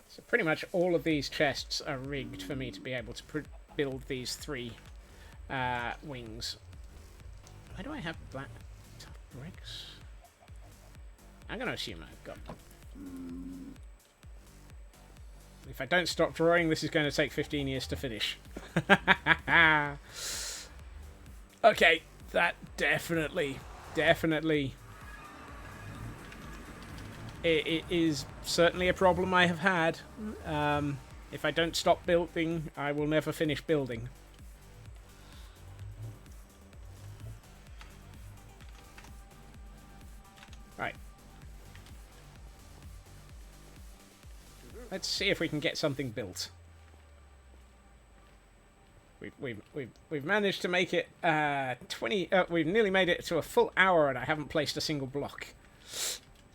So pretty much all of these chests are rigged for me to be able to build these 3 wings. Why do I have black bricks? I'm going to assume I've got them. If I don't stop drawing, this is going to take 15 years to finish. Okay, that definitely... It is certainly a problem I have had. If I don't stop building, I will never finish building. Right. Let's see if we can get something built. We've managed to make it 20. We've nearly made it to a full hour, and I haven't placed a single block.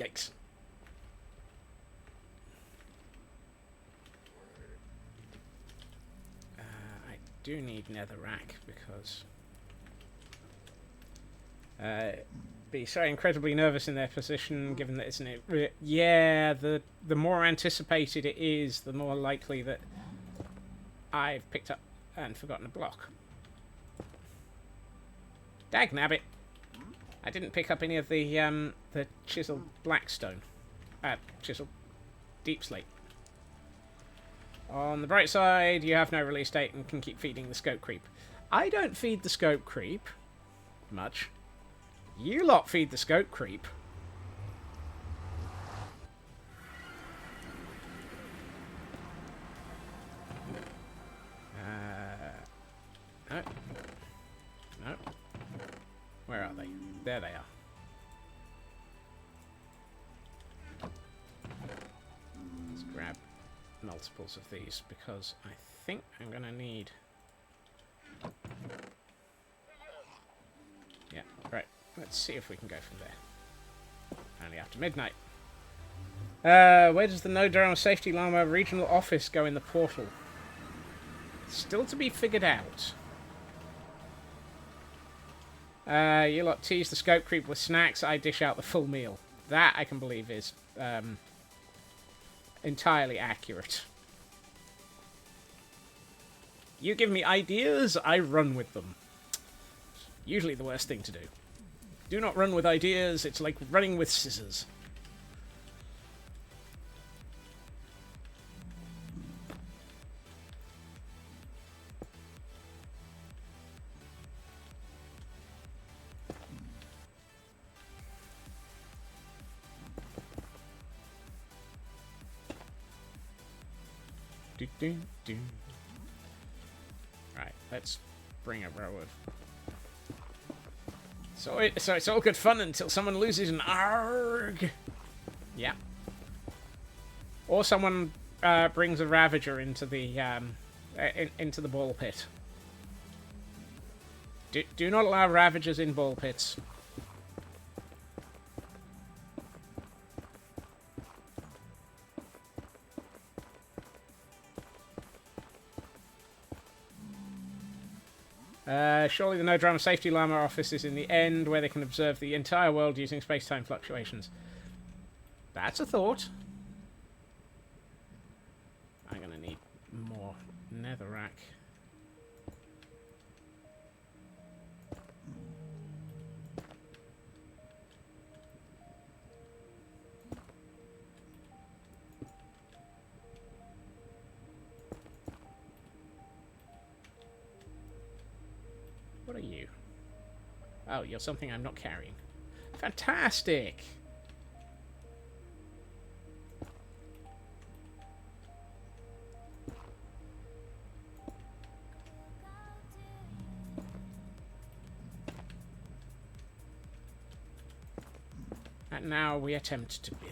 Yikes! I do need netherrack because be so incredibly nervous in their position, given that it's an... Yeah, the more anticipated it is, the more likely that I've picked up and forgotten a block. Dagnabbit! I didn't pick up any of the chiseled blackstone. Chiseled deep slate. On the bright side, you have no release date and can keep feeding the scope creep. I don't feed the scope creep much. You lot feed the scope creep. No. No. Where are they? There they are. Let's grab multiples of these because I think I'm going to need... Yeah, right. Let's see if we can go from there. Only after midnight. Where does the No Safety Llama Regional Office go in the portal? Still to be figured out. You lot tease the scope creep with snacks, I dish out the full meal. That, I can believe, is entirely accurate. You give me ideas, I run with them. Usually the worst thing to do. Do not run with ideas, it's like running with scissors. Right, let's bring a row of... So it's all good fun until someone loses an ARG. Yeah. Or someone brings a Ravager into the into the ball pit. Do not allow Ravagers in ball pits. Surely the No Drama Safety Llama office is in the end, where they can observe the entire world using space-time fluctuations. That's a thought. I'm going to need more netherrack. What are you? Oh, you're something I'm not carrying. Fantastic! And now we attempt to build.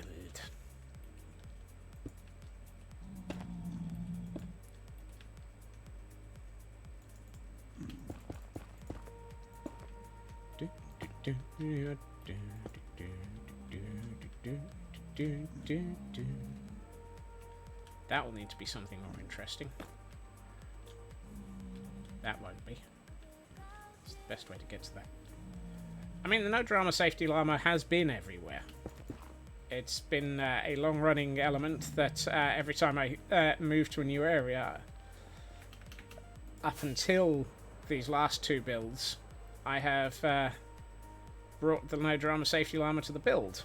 That will need to be something more interesting. That won't be. It's the best way to get to that. I mean, the No Drama Safety Llama has been everywhere. It's been a long-running element that every time I move to a new area, up until these last two builds, I have brought the No Drama Safety Llama to the build.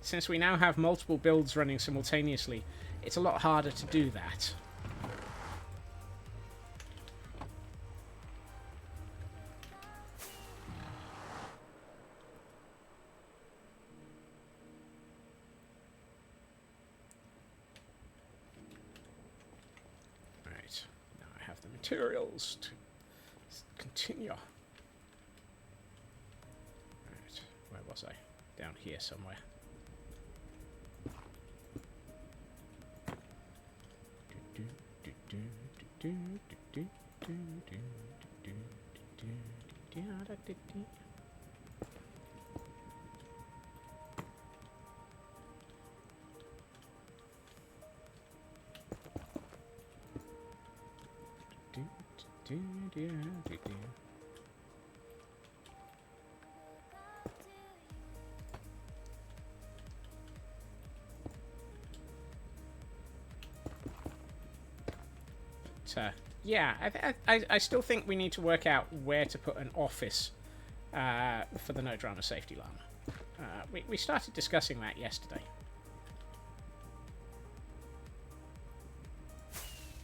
Since we now have multiple builds running simultaneously, it's a lot harder to do that. Right, now I have the materials to continue. Right, where was I? Down here somewhere. Yeah, I still think we need to work out where to put an office for the No Drama Safety Llama. We started discussing that yesterday.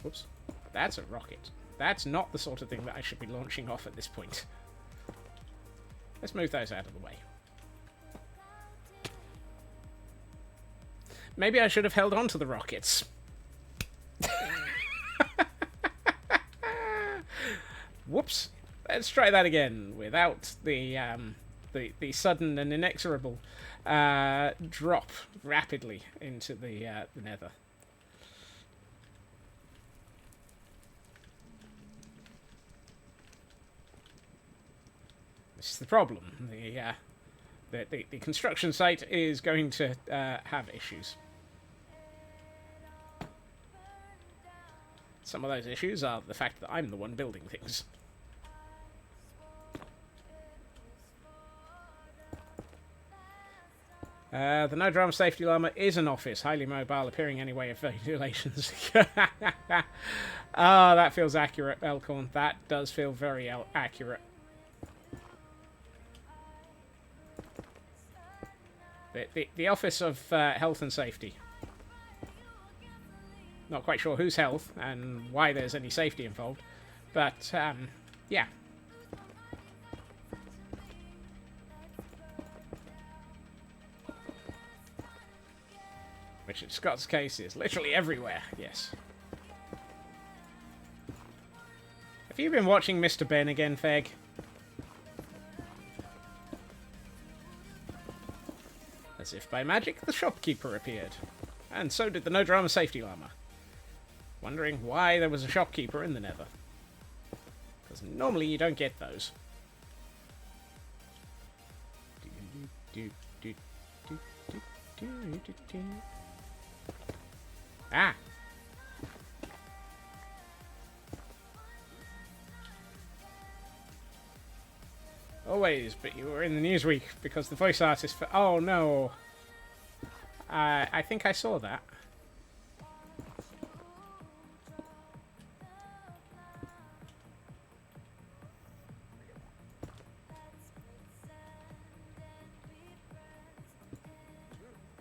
Whoops. That's a rocket. That's not the sort of thing that I should be launching off at this point. Let's move those out of the way. Maybe I should have held on to the rockets. Whoops. Let's try that again without the sudden and inexorable drop rapidly into the Nether. This is the problem. The construction site is going to have issues. Some of those issues are the fact that I'm the one building things. The no drama safety llama is an office, highly mobile, appearing any way of regulations. Ah, that feels accurate, Elkhorn. That does feel very accurate. The Office of Health and Safety. Not quite sure whose health and why there's any safety involved, but yeah. Which in Scott's case is literally everywhere, yes. Have you been watching Mr. Ben again, Feg? As if by magic, the shopkeeper appeared. And so did the no drama safety llama. Wondering why there was a shopkeeper in the Nether. Because normally you don't get those. Ah! Always, but you were in the Newsweek because the voice artist for... Oh, no. I think I saw that.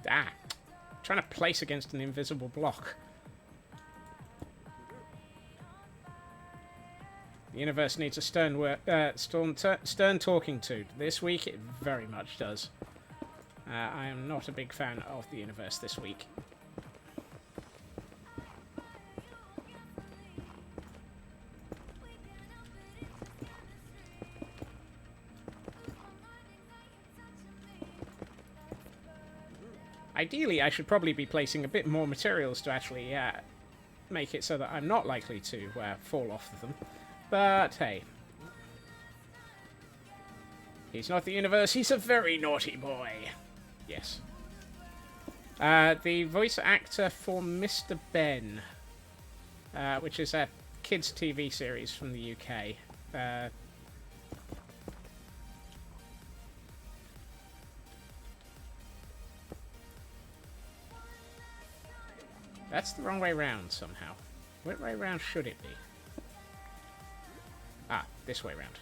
Ah. Trying to place against an invisible block. The universe needs a stern talking to. This week, it very much does. I am not a big fan of the universe this week. Ideally, I should probably be placing a bit more materials to actually make it so that I'm not likely to fall off of them. But, hey. He's not the universe, he's a very naughty boy. Yes. The voice actor for Mr. Ben, which is a kids' TV series from the UK. That's the wrong way round somehow. What way round should it be? Ah, this way round.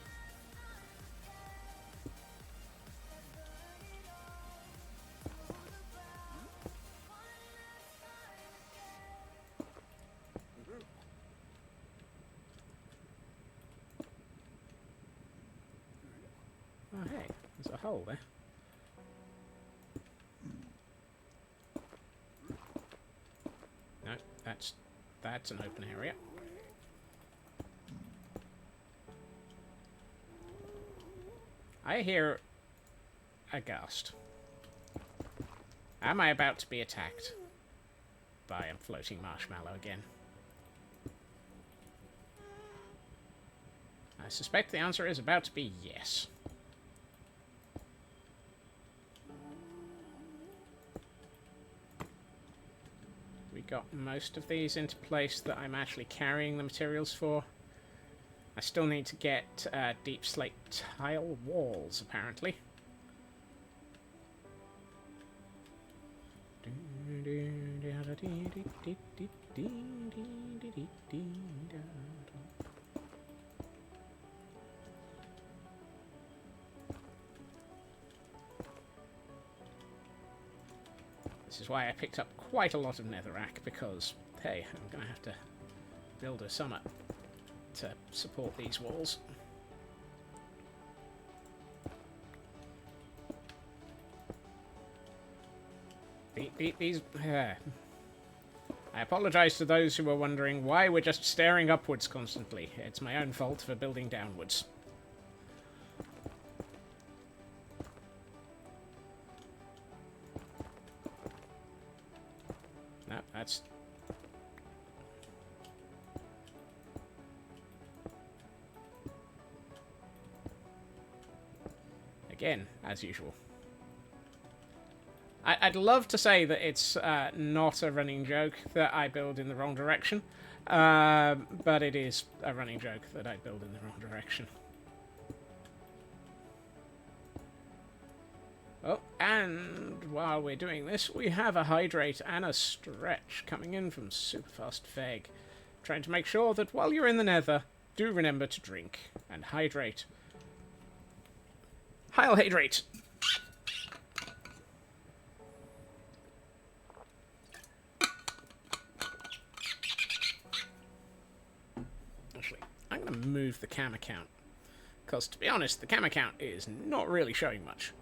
Oh, hey, there's a hole there. No, that's an open area. I hear a ghost. Am I about to be attacked by a floating marshmallow again? I suspect the answer is about to be yes. We got most of these into place that I'm actually carrying the materials for. I still need to get deep slate tile walls, apparently. This is why I picked up quite a lot of netherrack, because, hey, I'm going to have to build a summit to support these walls. These... I apologize to those who were wondering why we're just staring upwards constantly. It's my own fault for building downwards. No, that's... Again, as usual. I'd love to say that it's not a running joke that I build in the wrong direction, but it is a running joke that I build in the wrong direction. Oh, and while we're doing this, we have a hydrate and a stretch coming in from Superfast Feg, trying to make sure that while you're in the Nether, do remember to drink and hydrate. Heil hydrate! I'm going to move the cam account, because to be honest, the cam account is not really showing much.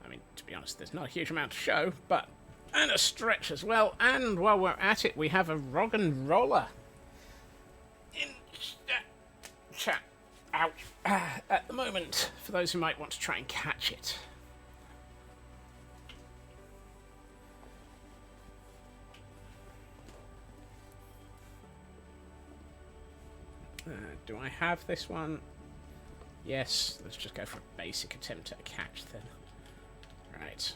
I mean, to be honest, there's not a huge amount to show, but... And a stretch as well, and while we're at it, we have a Rog and Roller. In chat. Ouch. At the moment, for those who might want to try and catch it. Do I have this one? Yes, let's just go for a basic attempt at a catch then. Right.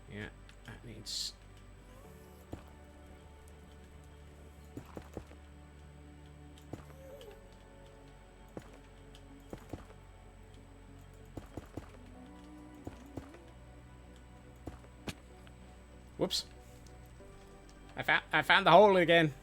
Yeah, that needs... Whoops. I found the hole again.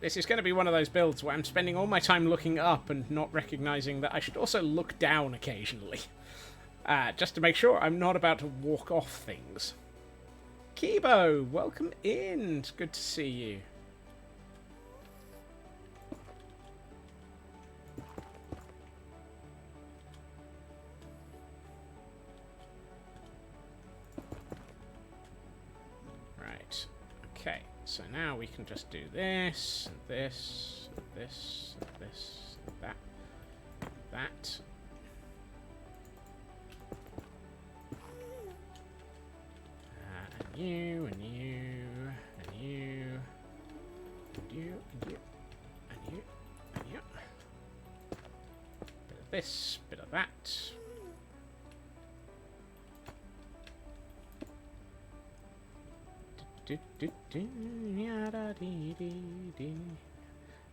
This is going to be one of those builds where I'm spending all my time looking up and not recognizing that I should also look down occasionally. Just to make sure I'm not about to walk off things. Kibo, welcome in. It's good to see you. Okay, so now we can just do this, and this, and this, and this, and that, and that. And you, and you, and you, and you, and you, and you, and you. Bit of this, bit of that.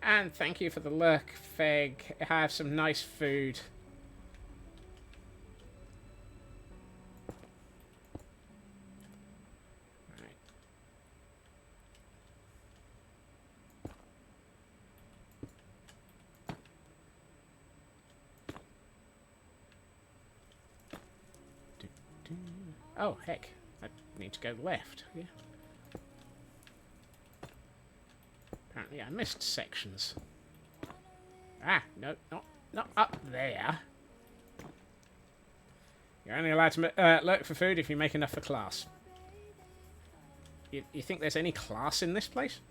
And thank you for the lurk, Feg. Have some nice food. Right. Oh, heck. I need to go left. Yeah. Apparently I missed sections. Ah, no, not up there. You're only allowed to lurk for food if you make enough for class. You think there's any class in this place?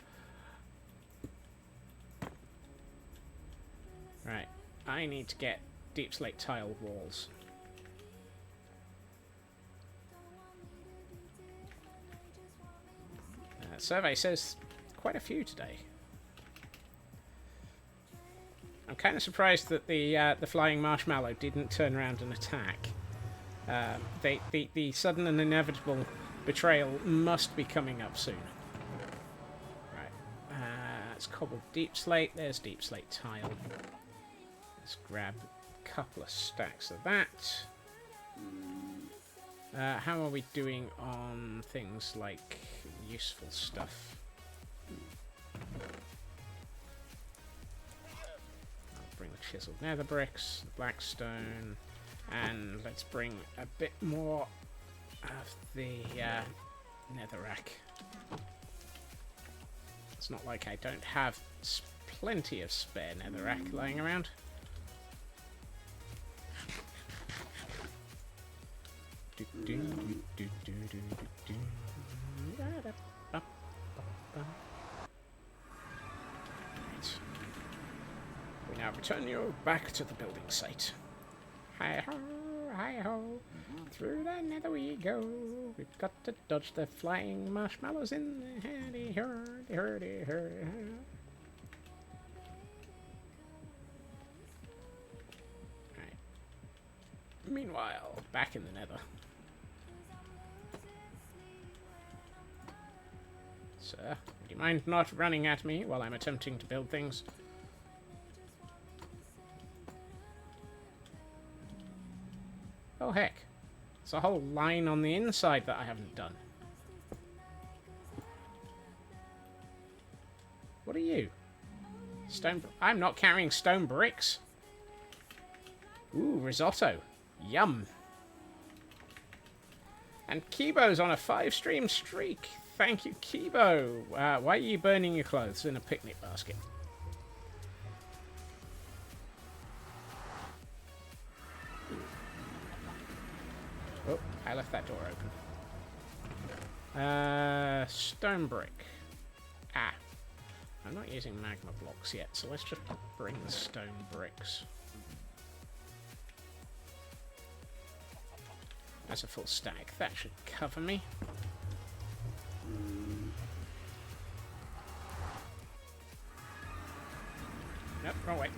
Right, I need to get deep slate tile walls. Survey says quite a few today. I'm kind of surprised that the flying marshmallow didn't turn around and attack. The sudden and inevitable betrayal must be coming up soon. Right, let's cobble deep slate. There's deep slate tile. Let's grab a couple of stacks of that. How are we doing on things like useful stuff? Bring the chiseled nether bricks, the blackstone, and let's bring a bit more of the netherrack. It's not like I don't have plenty of spare netherrack lying around. We now return you back to the building site. Hi-ho, hi-ho, through the nether we go. We've got to dodge the flying marshmallows in the hurdy-hurdy. Right. Meanwhile, back in the nether. Sir, would you mind not running at me while I'm attempting to build things? Oh heck, there's a whole line on the inside that I haven't done. What are you? Stone... I'm not carrying stone bricks. Ooh, risotto. Yum. And Kibo's on a 5-stream streak. Thank you, Kibo. Why are you burning your clothes in a picnic basket? Oh, I left that door open. Stone brick. Ah. I'm not using magma blocks yet, so let's just bring the stone bricks. That's a full stack. That should cover me. Nope, wrong way.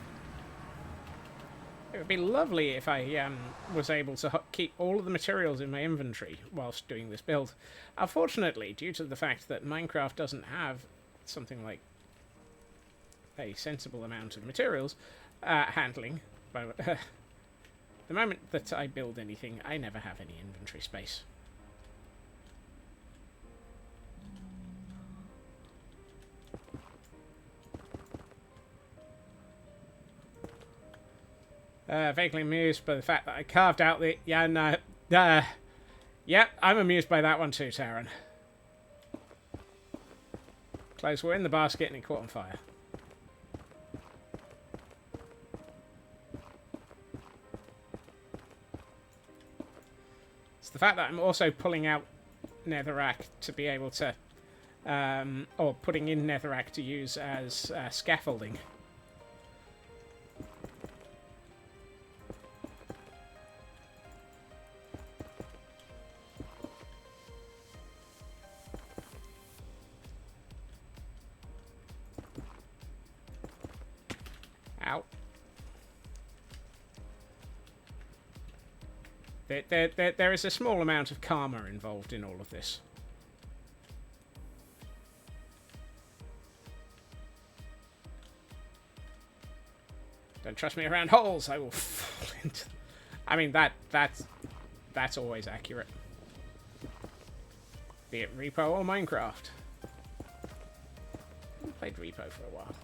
It would be lovely if I was able to keep all of the materials in my inventory whilst doing this build. Unfortunately, due to the fact that Minecraft doesn't have something like a sensible amount of materials handling, but the moment that I build anything, I never have any inventory space. Vaguely amused by the fact that I carved out the... Yeah, no. Yep, I'm amused by that one too, Taran. Clothes were in the basket and it caught on fire. It's the fact that I'm also pulling out netherrack to be able to... or putting in netherrack to use as scaffolding. Ow. There is a small amount of karma involved in all of this. Don't trust me around holes, I will fall into... I mean, that's always accurate. Be it Repo or Minecraft. I played Repo for a while.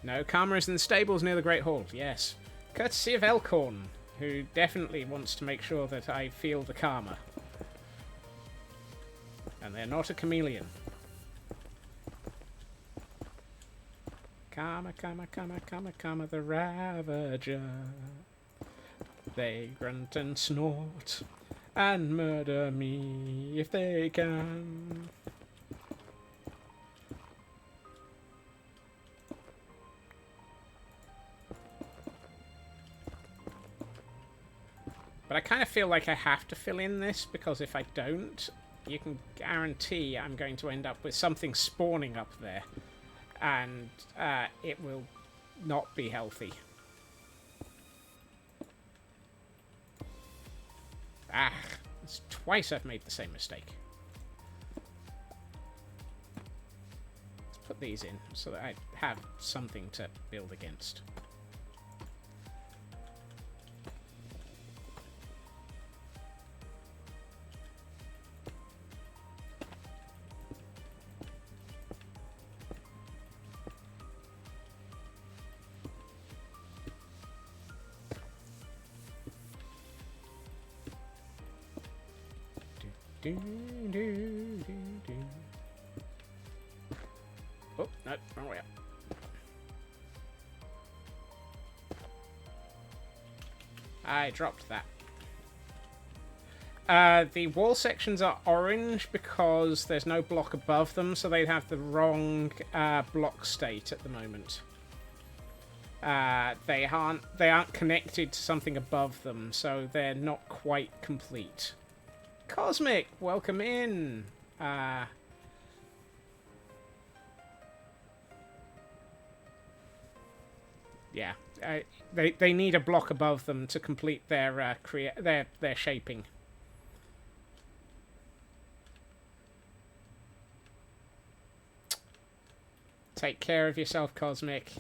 No, karma is in the stables near the Great Hall, yes. Courtesy of Elkhorn, who definitely wants to make sure that I feel the karma. And they're not a chameleon. Karma, karma, karma, karma, karma, the Ravager. They grunt and snort and murder me if they can. But I kind of feel like I have to fill in this, because if I don't, you can guarantee I'm going to end up with something spawning up there. And it will not be healthy. Ah, it's twice I've made the same mistake. Let's put these in so that I have something to build against. Oh, no, wrong way up. I dropped that. The wall sections are orange because there's no block above them, so they have the wrong block state at the moment. They aren't connected to something above them, so they're not quite complete. Cosmic, welcome in. Yeah, they need a block above them to complete their their shaping. Take care of yourself, Cosmic.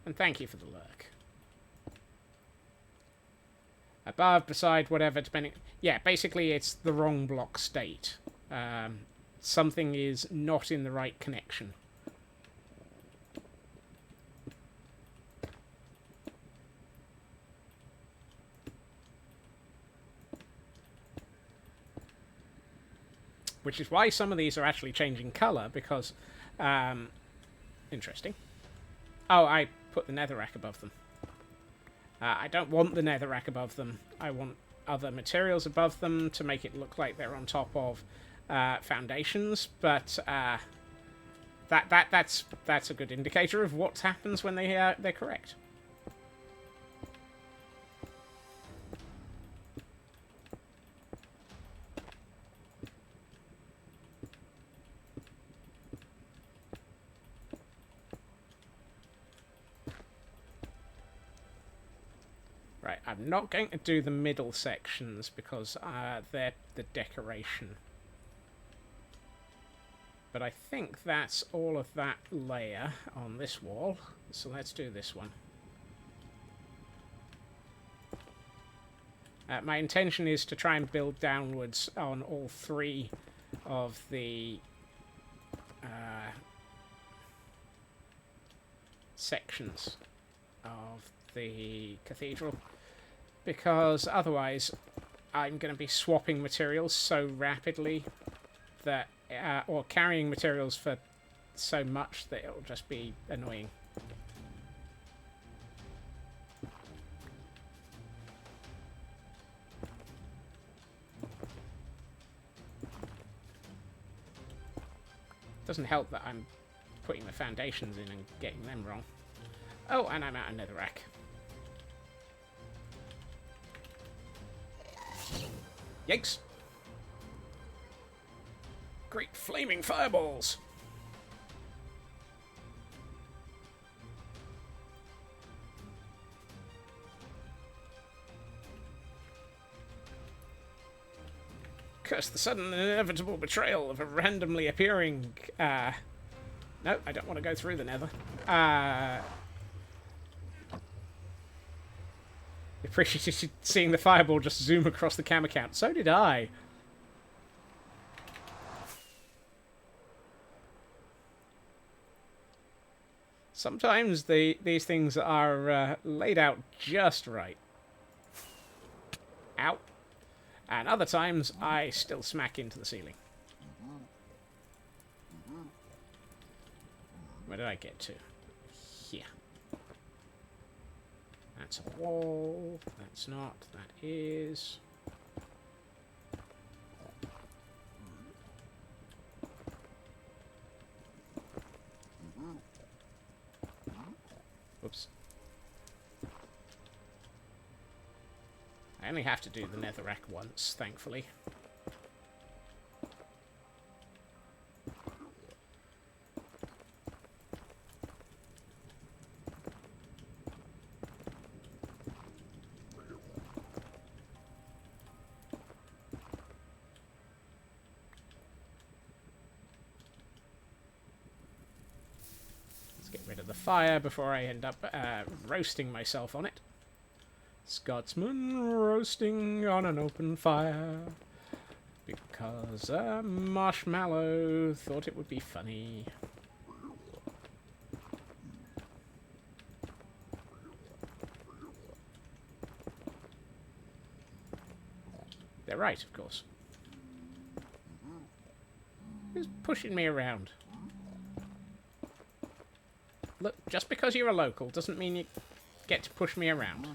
And thank you for the lurk. Above, beside, whatever, depending... Yeah, basically it's the wrong block state. Something is not in the right connection. Which is why some of these are actually changing colour, because... interesting. Oh, I put the netherrack above them. I don't want the netherrack above them. I want other materials above them to make it look like they're on top of foundations, but that's a good indicator of what happens when they're correct. Right, I'm not going to do the middle sections because they're the decoration. But I think that's all of that layer on this wall. So let's do this one. My intention is to try and build downwards on all three of the sections of the cathedral, because otherwise I'm going to be swapping materials so rapidly that or carrying materials for so much that it'll just be annoying. Doesn't help that I'm putting the foundations in and getting them wrong. Oh, and I'm out of netherrack. Yikes! Great flaming fireballs! Curse the sudden and inevitable betrayal of a randomly appearing... No, I don't want to go through the nether. Appreciated seeing the fireball just zoom across the cam account. So did I. Sometimes these things are laid out just right. Ow. And other times, I still smack into the ceiling. Where did I get to? Here. That's a wall. That's not. That is. Whoops. I only have to do the netherrack once, thankfully. Fire before I end up roasting myself on it. Scotsman roasting on an open fire because a marshmallow thought it would be funny. They're right, of course. Who's pushing me around? Look, just because you're a local doesn't mean you get to push me around.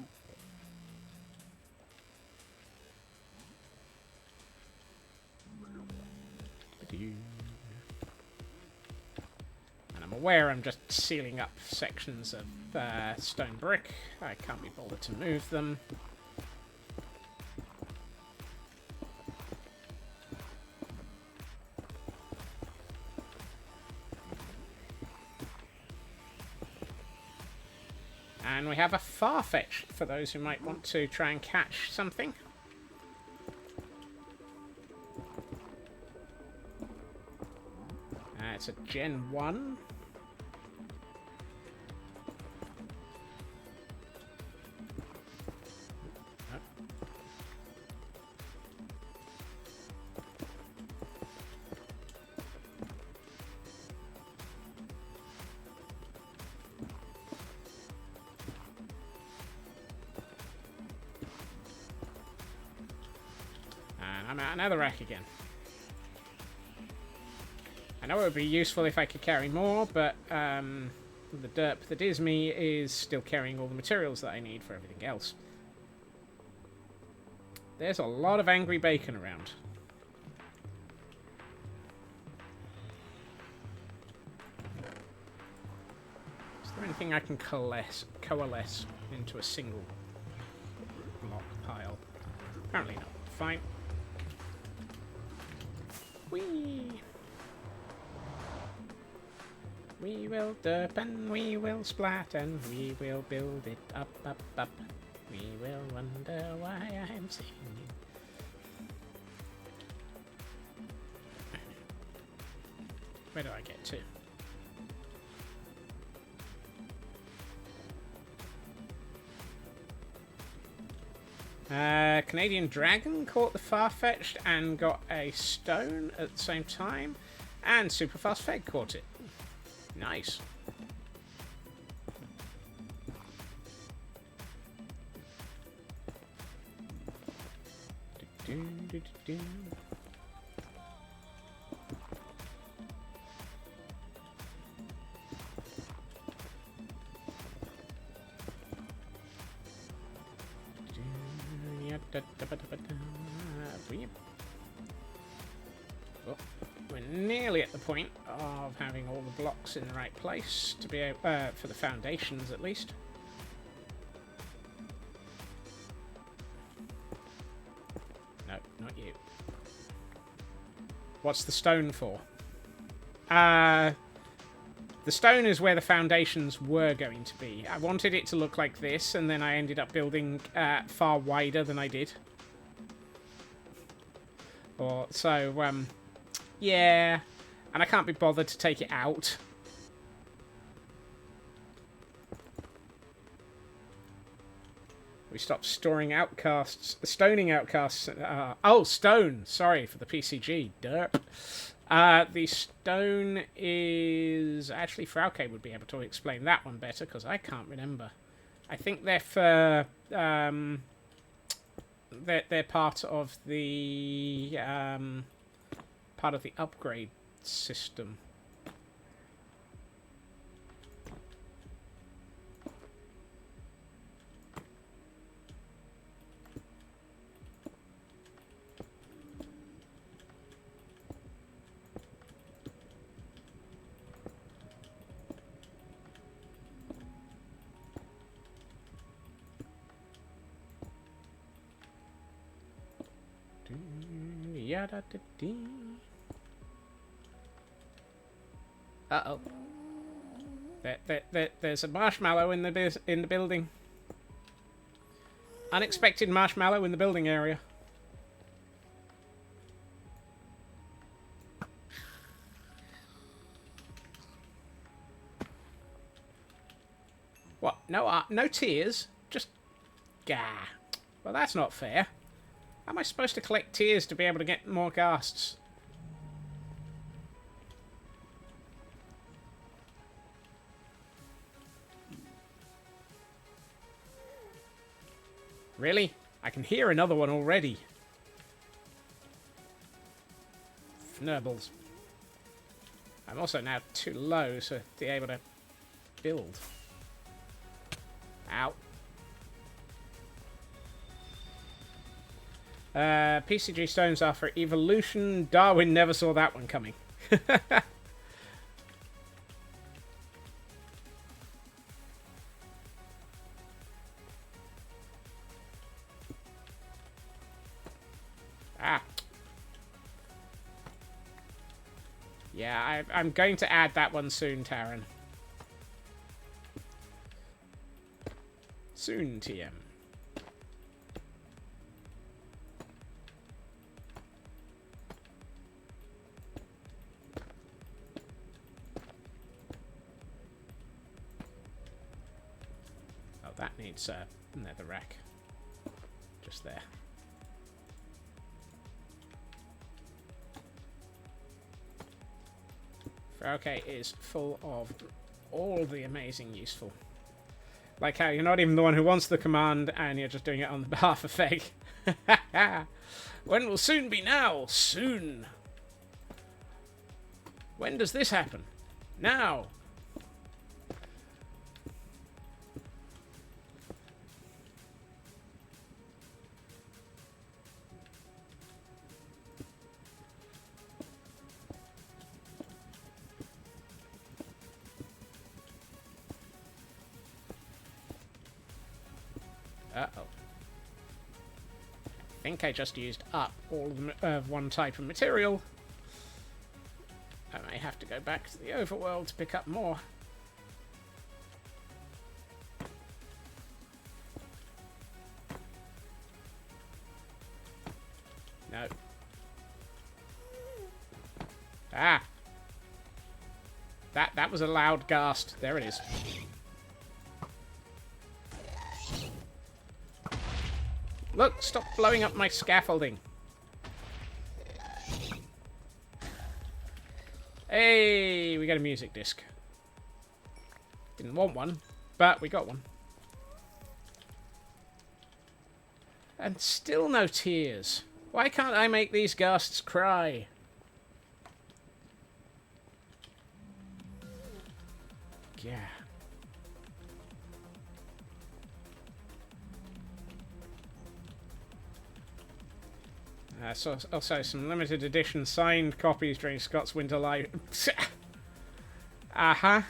And I'm aware I'm just sealing up sections of stone brick. I can't be bothered to move them. And we have a Farfetch for those who might want to try and catch something. It's a Gen 1. And I'm at another rack again. I know it would be useful if I could carry more, but the derp that is me is still carrying all the materials that I need for everything else. There's a lot of angry bacon around. Is there anything I can coalesce into a single block pile? Apparently not. Fine. Whee! We will derp and we will splat and we will build it up, up, up. We will wonder why I'm singing. Where do I get to? Canadian Dragon caught the Farfetched and got a stone at the same time. And Superfast Feg caught it. Nice. Oh, we're nearly at the point of having all the blocks in the right place to be able, for the foundations at least. No, not you. What's the stone for? The stone is where the foundations were going to be. I wanted it to look like this, and then I ended up building far wider than I did. Yeah, and I can't be bothered to take it out. We stopped storing outcasts, stoning outcasts. Oh, stone. Sorry for the PCG. Derp. The stone is actually Frauke would be able to explain that one better because I can't remember. I think they're for they're part of the upgrade system. Uh-oh. There's a marshmallow in the building. Unexpected marshmallow in the building area. What? No tears? Just gah. Well, that's not fair. How am I supposed to collect tears to be able to get more ghasts? Really? I can hear another one already. nurbles. I'm also now too low to be able to build. Ow. PCG stones are for evolution. Darwin never saw that one coming. Ah. Yeah, I'm going to add that one soon, Taryn. Soon, TM. Oh, that needs nether rack. Just there. Okay, is full of all the amazing useful. Like how you're not even the one who wants the command and you're just doing it on behalf of Feg. When will soon be now? Soon. When does this happen? Now. Uh-oh. I think I just used up all of one type of material. I may have to go back to the overworld to pick up more. No. Ah! That was a loud ghast. There it is. Look, stop blowing up my scaffolding. Hey, we got a music disc. Didn't want one, but we got one. And still no tears. Why can't I make these ghasts cry? Yeah. So also some limited edition signed copies during Scott's Winter Live. Uh-huh.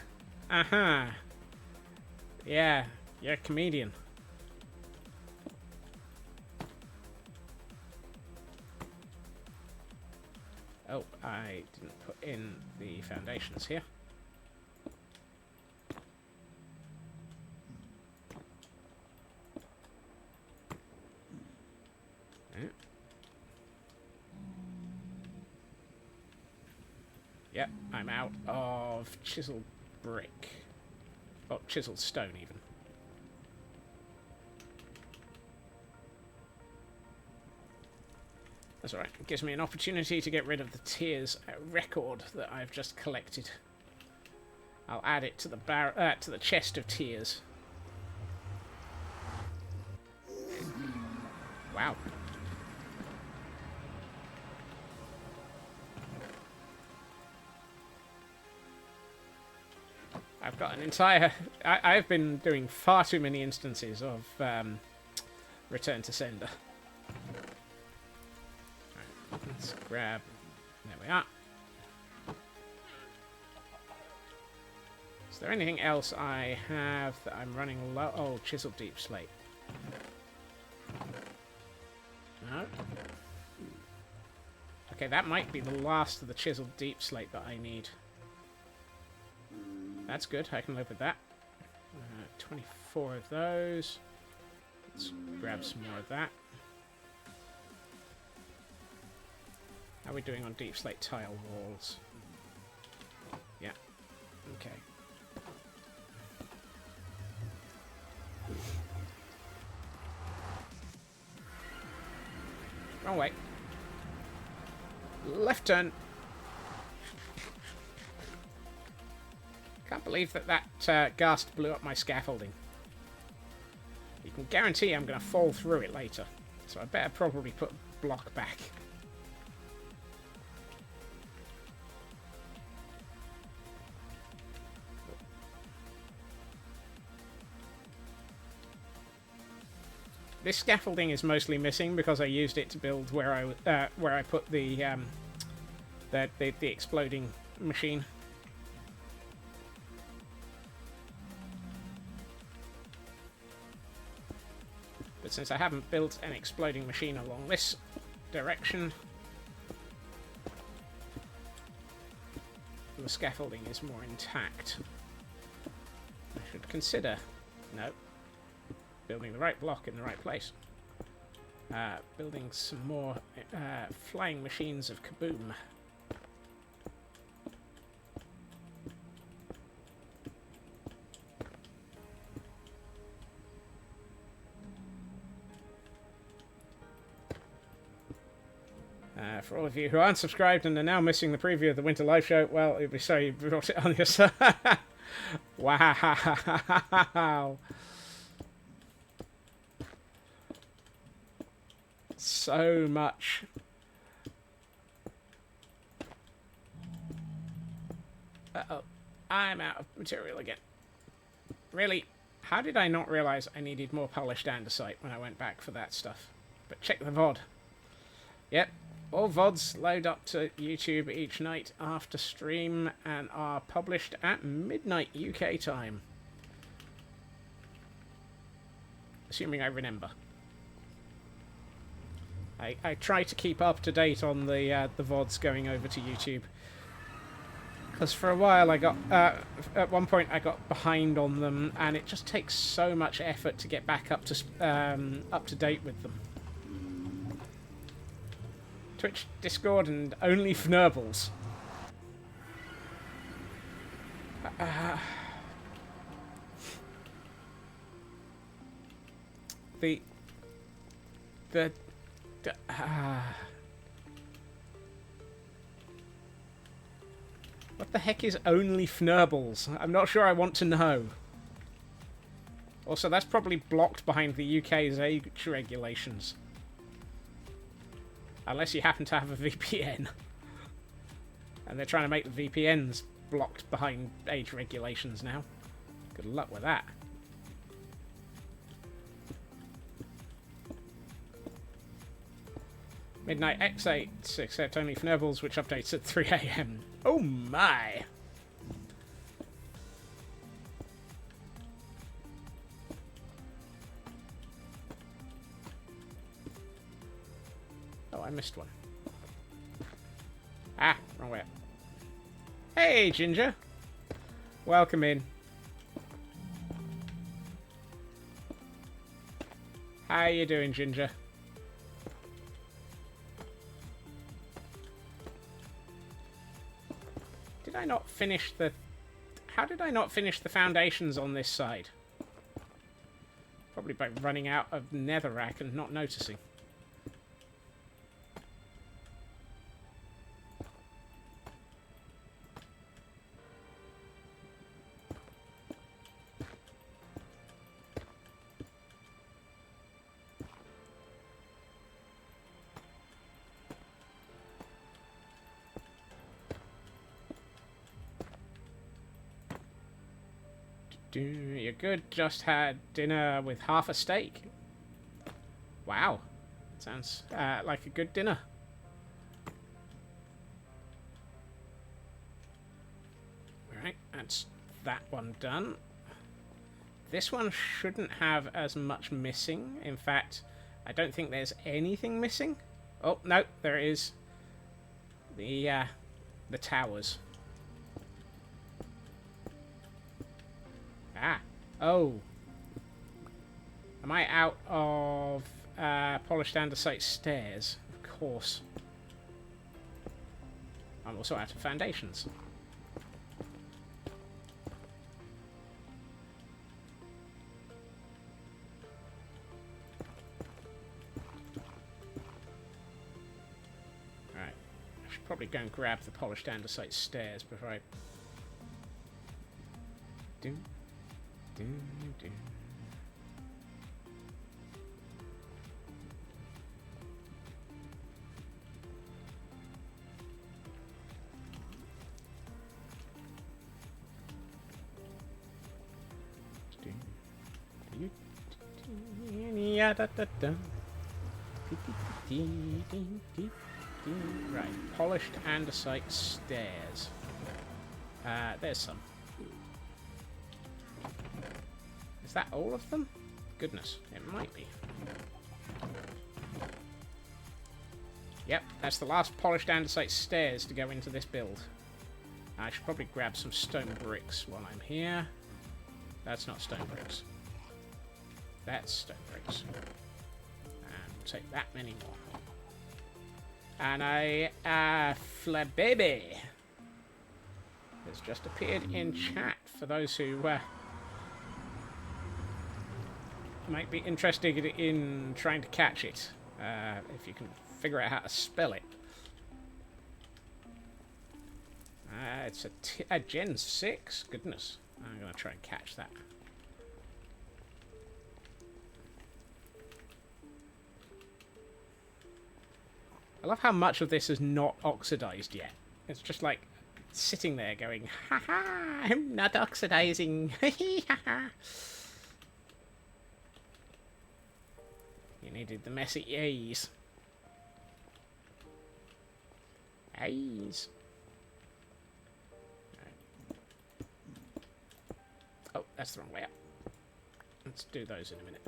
Uh-huh. Yeah, you're a comedian. Oh, I didn't put in the foundations here. Yep, I'm out of chiseled brick. Oh, chiseled stone, even. That's alright. It gives me an opportunity to get rid of the tears record that I've just collected. I'll add it to the chest of tears. Wow. I've got an entire... I've been doing far too many instances of Return to Sender. Right, let's grab... There we are. Is there anything else I have that I'm running low? Oh, Chiseled Deep Slate. No. Okay, that might be the last of the Chiseled Deep Slate that I need. That's good. I can live with that. 24 of those. Let's grab some more of that. How are we doing on deep slate tile walls? Yeah. Okay. Wrong way. Left turn. Can't believe that ghast blew up my scaffolding. You can guarantee I'm going to fall through it later. So I better probably put block back. This scaffolding is mostly missing because I used it to build where I put the exploding machine. But since I haven't built an exploding machine along this direction, the scaffolding is more intact. I should consider, no, building the right block in the right place. Building some more flying machines of kaboom. For all of you who aren't subscribed and are now missing the preview of the Winter Live Show, well, it'd be sorry you brought it on yourself. Wow. So much. Uh-oh. I'm out of material again. Really? How did I not realize I needed more polished andesite when I went back for that stuff? But check the VOD. Yep. All VODs load up to YouTube each night after stream and are published at midnight UK time. Assuming I remember. I try to keep up to date on the VODs going over to YouTube. Because for a while I got... at one point I got behind on them, and it just takes so much effort to get back up to date with them. Twitch, Discord, and only Fnurbles. What the heck is only Fnurbles? I'm not sure I want to know. Also, that's probably blocked behind the UK's age regulations. Unless you happen to have a VPN. And they're trying to make the VPNs blocked behind age regulations now. Good luck with that. Midnight X8, except only Fnurbles, which updates at 3 AM. Oh my! Oh, I missed one. Ah, wrong way up. Hey, Ginger. Welcome in. How you doing, Ginger? Did I not finish the... How did I not finish the foundations on this side? Probably by running out of netherrack and not noticing. You're good. Just had dinner with half a steak. Wow. Sounds like a good dinner. Alright, that's that one done. This one shouldn't have as much missing. In fact, I don't think there's anything missing. Oh, no, there is. The towers. Ah. Oh. Am I out of polished andesite stairs? Of course. I'm also out of foundations. Alright. I should probably go and grab the polished andesite stairs before I... Do. ya da da da. Right, polished andesite stairs. There's some. Is that all of them? Goodness, it might be. Yep, that's the last polished andesite stairs to go into this build. I should probably grab some stone bricks while I'm here. That's not stone bricks. That's stone bricks. And we'll take that many more. And a flababy has just appeared in chat for those who might be interested in trying to catch it. If you can figure out how to spell it. It's a Gen 6. Goodness. I'm going to try and catch that. I love how much of this is not oxidized yet. It's just like sitting there going, ha ha, I'm not oxidizing. You needed the messy A's. A's. Oh, that's the wrong way up. Let's do those in a minute.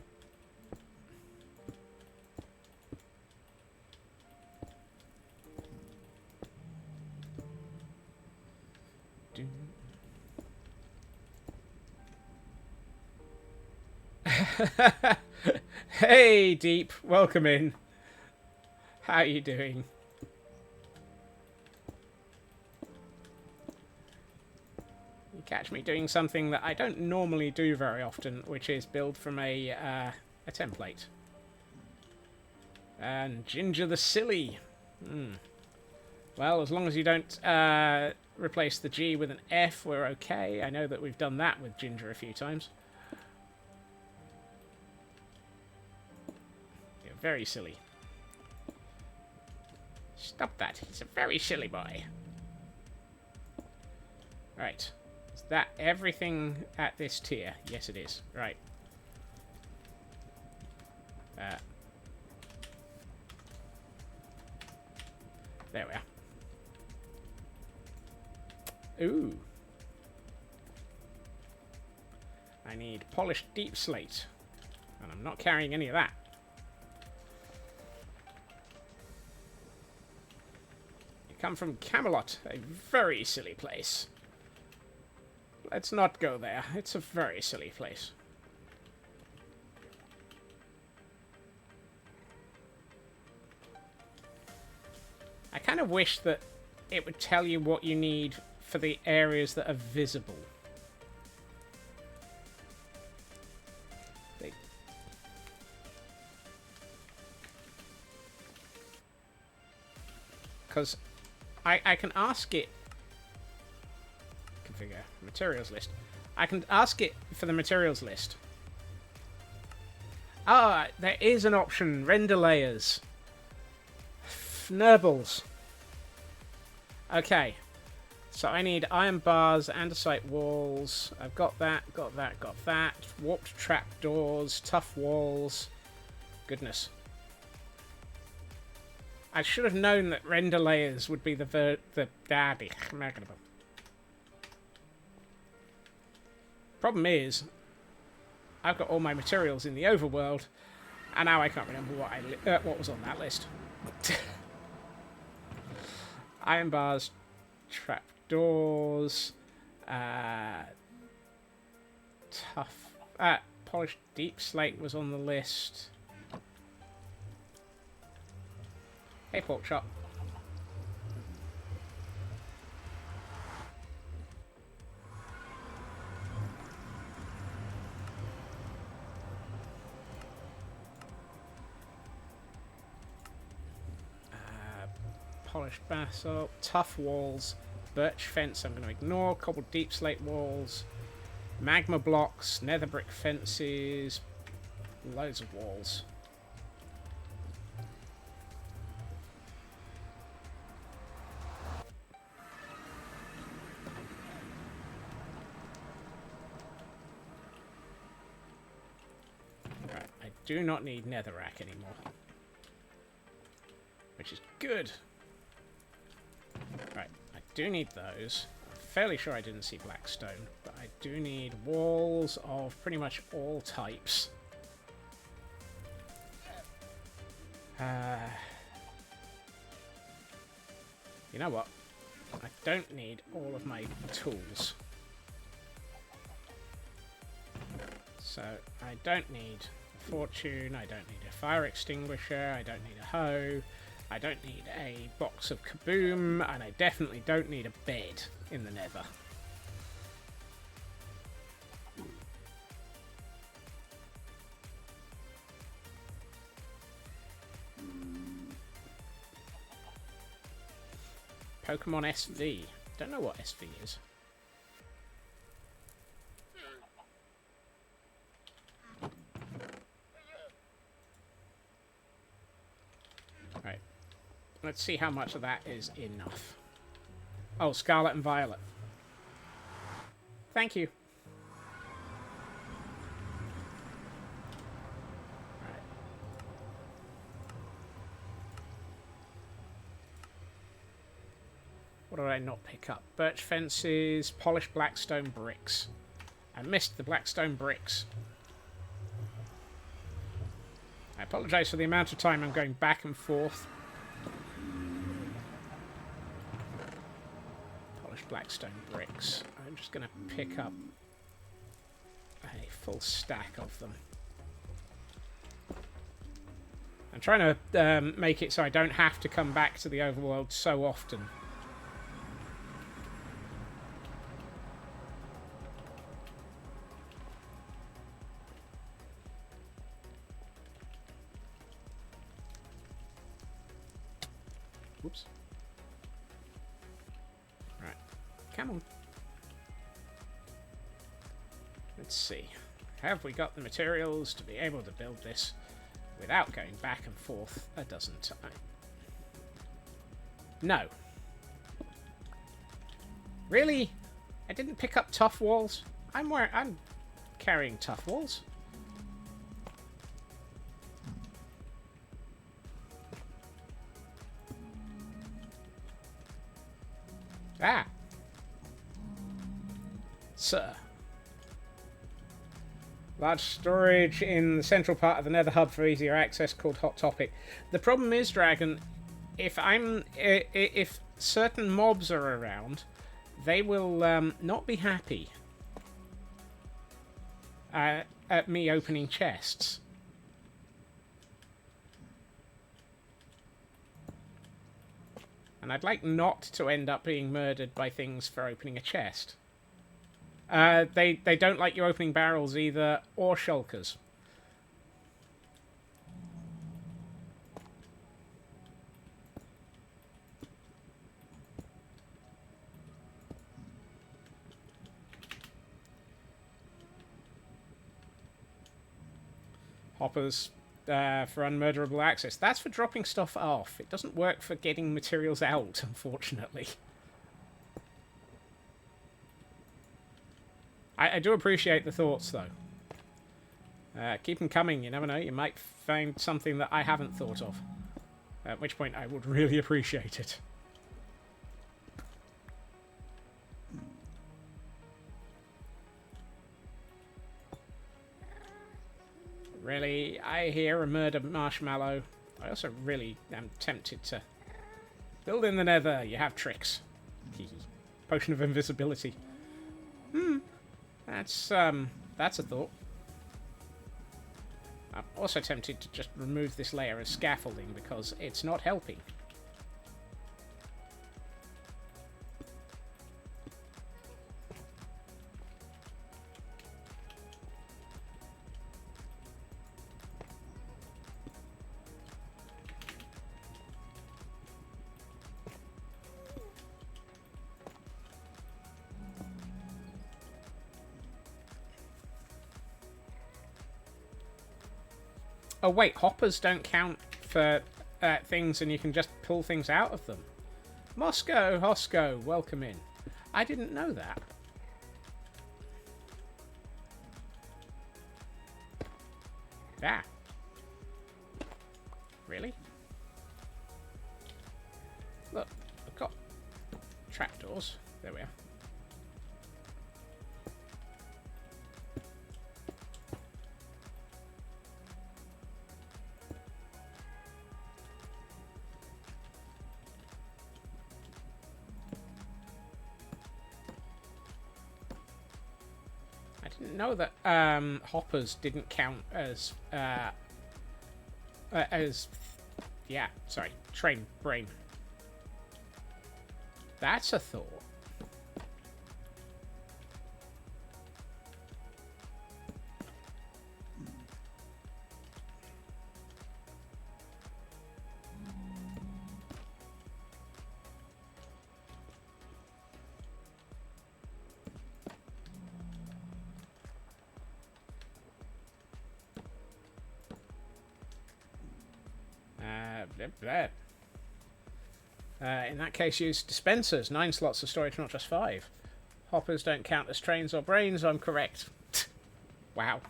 Hey, Deep. Welcome in. How are you doing? You catch me doing something that I don't normally do very often, which is build from a template. And Ginger the Silly. Well, as long as you don't replace the G with an F, we're okay. I know that we've done that with Ginger a few times. You're very silly. Stop that. He's a very silly boy. Right. Is that everything at this tier? Yes, it is. Right. There we are. Ooh. I need polished deep slate. And I'm not carrying any of that. You come from Camelot, a very silly place. Let's not go there. It's a very silly place. I kind of wish that it would tell you what you need for the areas that are visible. Because I can ask it... Configure materials list. I can ask it for the materials list. Ah, there is an option. Render layers. Nurbles. Okay. So I need iron bars, andesite walls. I've got that, got that, got that. Warped trapdoors, tough walls. Goodness. I should have known that render layers would be the problem is, I've got all my materials in the overworld, and now I can't remember what was on that list. Iron bars, trapdoors, polished deep slate was on the list. Hey, pork chop. Polished basalt, tough walls, birch fence I'm going to ignore, cobbled deep slate walls, magma blocks, nether brick fences, loads of walls. do not need netherrack anymore. Which is good. Right, I do need those. I'm fairly sure I didn't see blackstone, but I do need walls of pretty much all types. You know what? I don't need all of my tools. So, I don't need a fortune, I don't need a fire extinguisher, I don't need a hoe, I don't need a box of kaboom, and I definitely don't need a bed in the nether. Pokemon SV. Don't know what SV is. Right. Let's see how much of that is enough. Oh, Scarlet and Violet. Thank you. Right. What did I not pick up? Birch fences, polished blackstone bricks. I missed the blackstone bricks. I apologise for the amount of time I'm going back and forth. Polished blackstone bricks. I'm just going to pick up a full stack of them. I'm trying to make it so I don't have to come back to the overworld so often. Whoops. Right. Come on. Let's see. Have we got the materials to be able to build this without going back and forth a dozen times? No. Really? I didn't pick up tough walls? I'm carrying tough walls. Ah. Sir. Large storage in the central part of the Nether hub for easier access called Hot Topic. The problem is, Dragon, if certain mobs are around, they will not be happy at me opening chests. And I'd like not to end up being murdered by things for opening a chest. They don't like you opening barrels either, or shulkers. Hoppers for unmurderable access. That's for dropping stuff off. It doesn't work for getting materials out, unfortunately. I do appreciate the thoughts, though. Keep them coming, you never know. You might find something that I haven't thought of. At which point I would really appreciate it. Really, I hear a murder marshmallow. I also really am tempted to build in the nether. You have tricks. Potion of invisibility. That's a thought. I'm also tempted to just remove this layer of scaffolding because it's not helping. Oh wait, hoppers don't count for things and you can just pull things out of them. Moscow, Hosco, welcome in. I didn't know that. Ah. Really? Look, I've got trapdoors. There we are. I didn't know that hoppers didn't count as yeah, sorry, train brain. That's a thought. In that case, use dispensers. 9 slots of storage, not just 5. Hoppers don't count as trains or brains. I'm correct. Wow.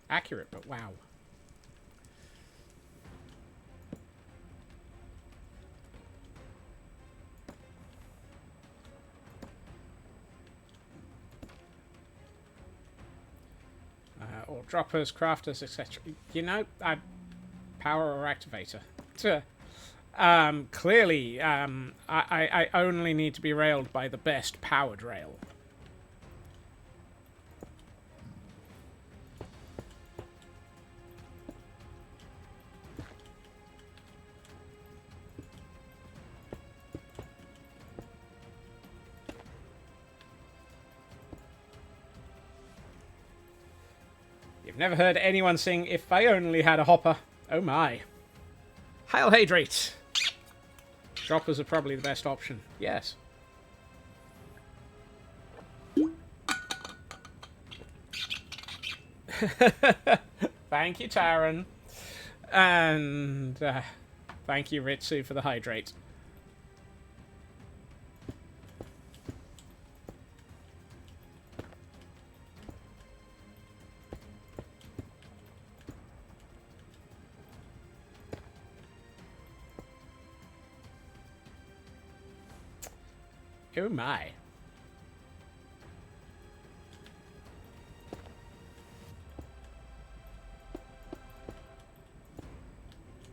Accurate, but wow. Or droppers, crafters, etc. You know, power or activator. Clearly, I only need to be railed by the best powered rail. You've never heard anyone sing "If I Only Had a Hopper"? Oh my. Hail Hydrate! Droppers are probably the best option. Yes. Thank you, Taran. And thank you, Ritsu, for the hydrate. Oh my.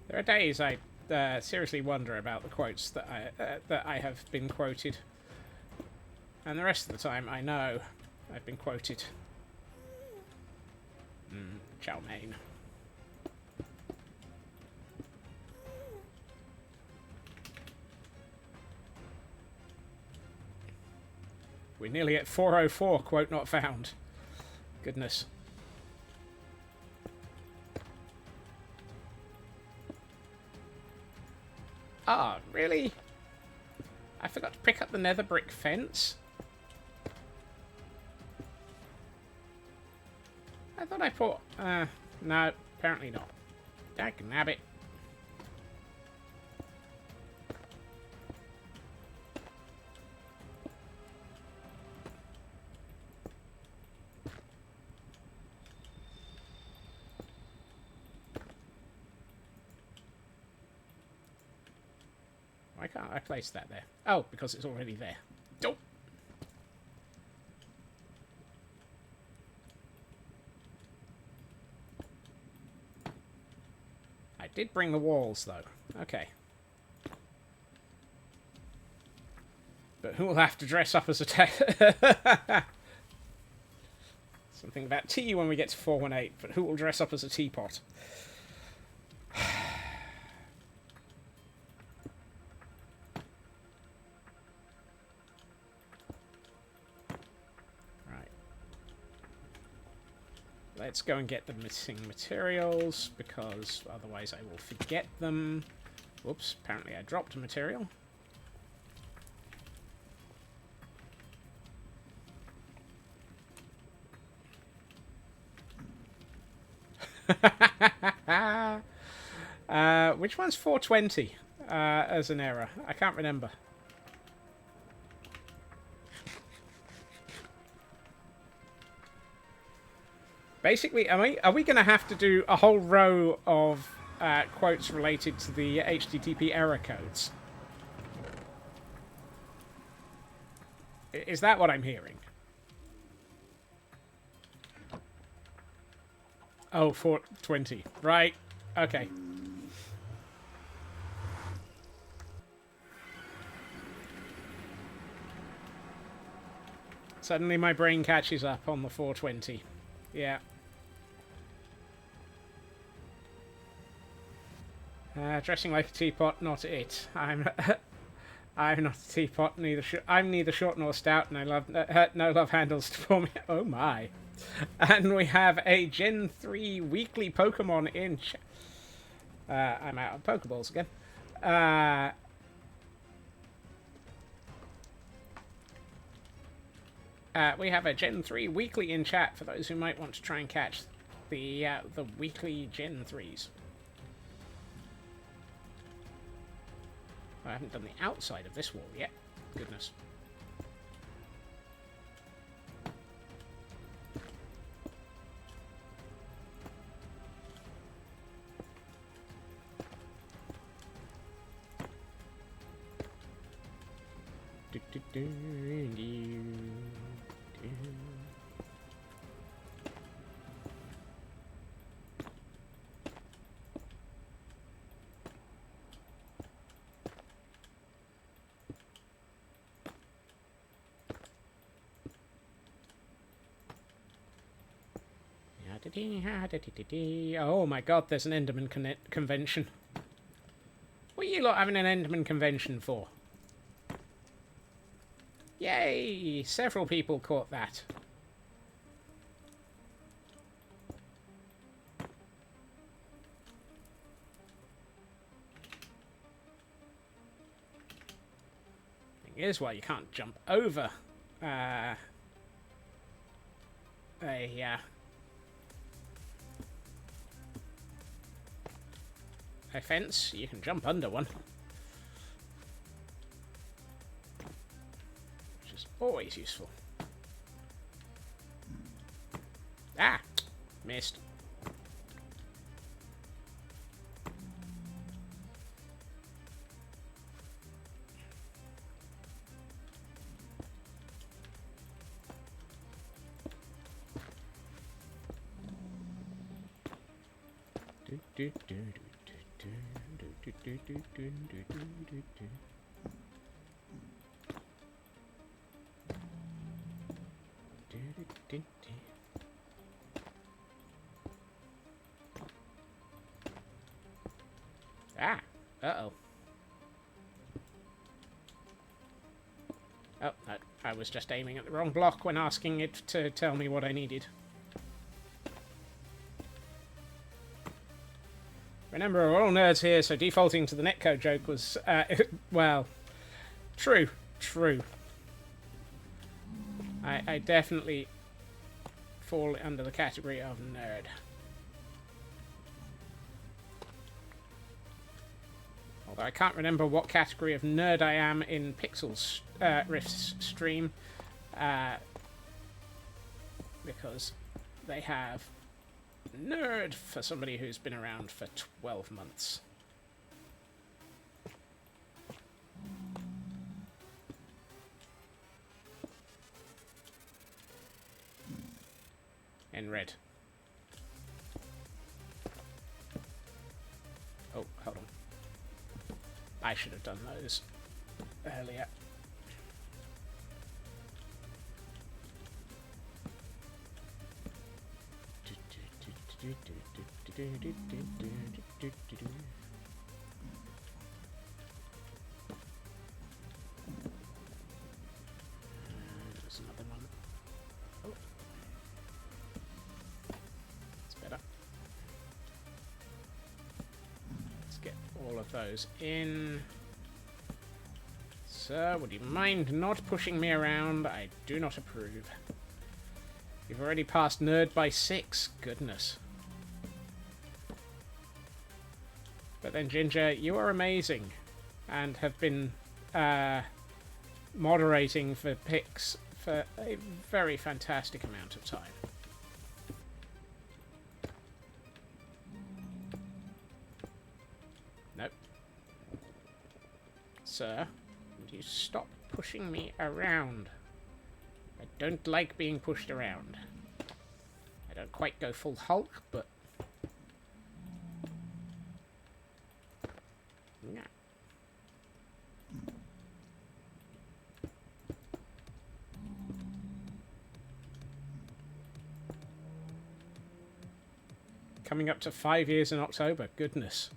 There are days I seriously wonder about the quotes that I have been quoted. And the rest of the time, I know I've been quoted. Chow mein. We're nearly at 404, quote not found. Goodness. Ah, really? I forgot to pick up the nether brick fence. I thought I put... no, apparently not. Dagnabbit. Why can't I place that there? Oh, because it's already there. Dope. I did bring the walls, though. Okay. But who will have to dress up as a Something about tea when we get to 418, but who will dress up as a teapot? Let's go and get the missing materials, because otherwise I will forget them. Whoops, apparently I dropped a material. Which one's 420 as an error? I can't remember. Basically, are we going to have to do a whole row of quotes related to the HTTP error codes? Is that what I'm hearing? Oh, 420. Right. Okay. Suddenly my brain catches up on the 420. Yeah. Dressing like a teapot, not it. I'm not a teapot. I'm neither short nor stout, and I love no love handles for me. Oh my! And we have a Gen 3 weekly Pokemon in. I'm out of Pokeballs again. We have a Gen 3 weekly in chat for those who might want to try and catch the weekly Gen 3s. I haven't done the outside of this wall yet. Goodness. Oh my god, there's an Enderman convention. What are you lot having an Enderman convention for? Yay! Several people caught that. Thing is, well, you can't jump over a fence. You can jump under one, which is always useful. Ah! Missed. Ah! Uh-oh. Oh, I was just aiming at the wrong block when asking it to tell me what I needed. Remember, we're all nerds here, so defaulting to the netcode joke was, well, true. I definitely fall under the category of nerd. Although I can't remember what category of nerd I am in Pixel's Rift's stream, because they have nerd for somebody who's been around for 12 months. In red. Oh, hold on. I should have done those earlier. There's another one. Oh. That's better. Let's get all of those in. Sir, would you mind not pushing me around? I do not approve. You've already passed nerd by 6. Goodness. But then, Ginger, you are amazing and have been moderating for Pix for a very fantastic amount of time. sir. Would you stop pushing me around? I don't like being pushed around. I don't quite go full Hulk, but... yeah. Coming up to 5 years in October. Goodness.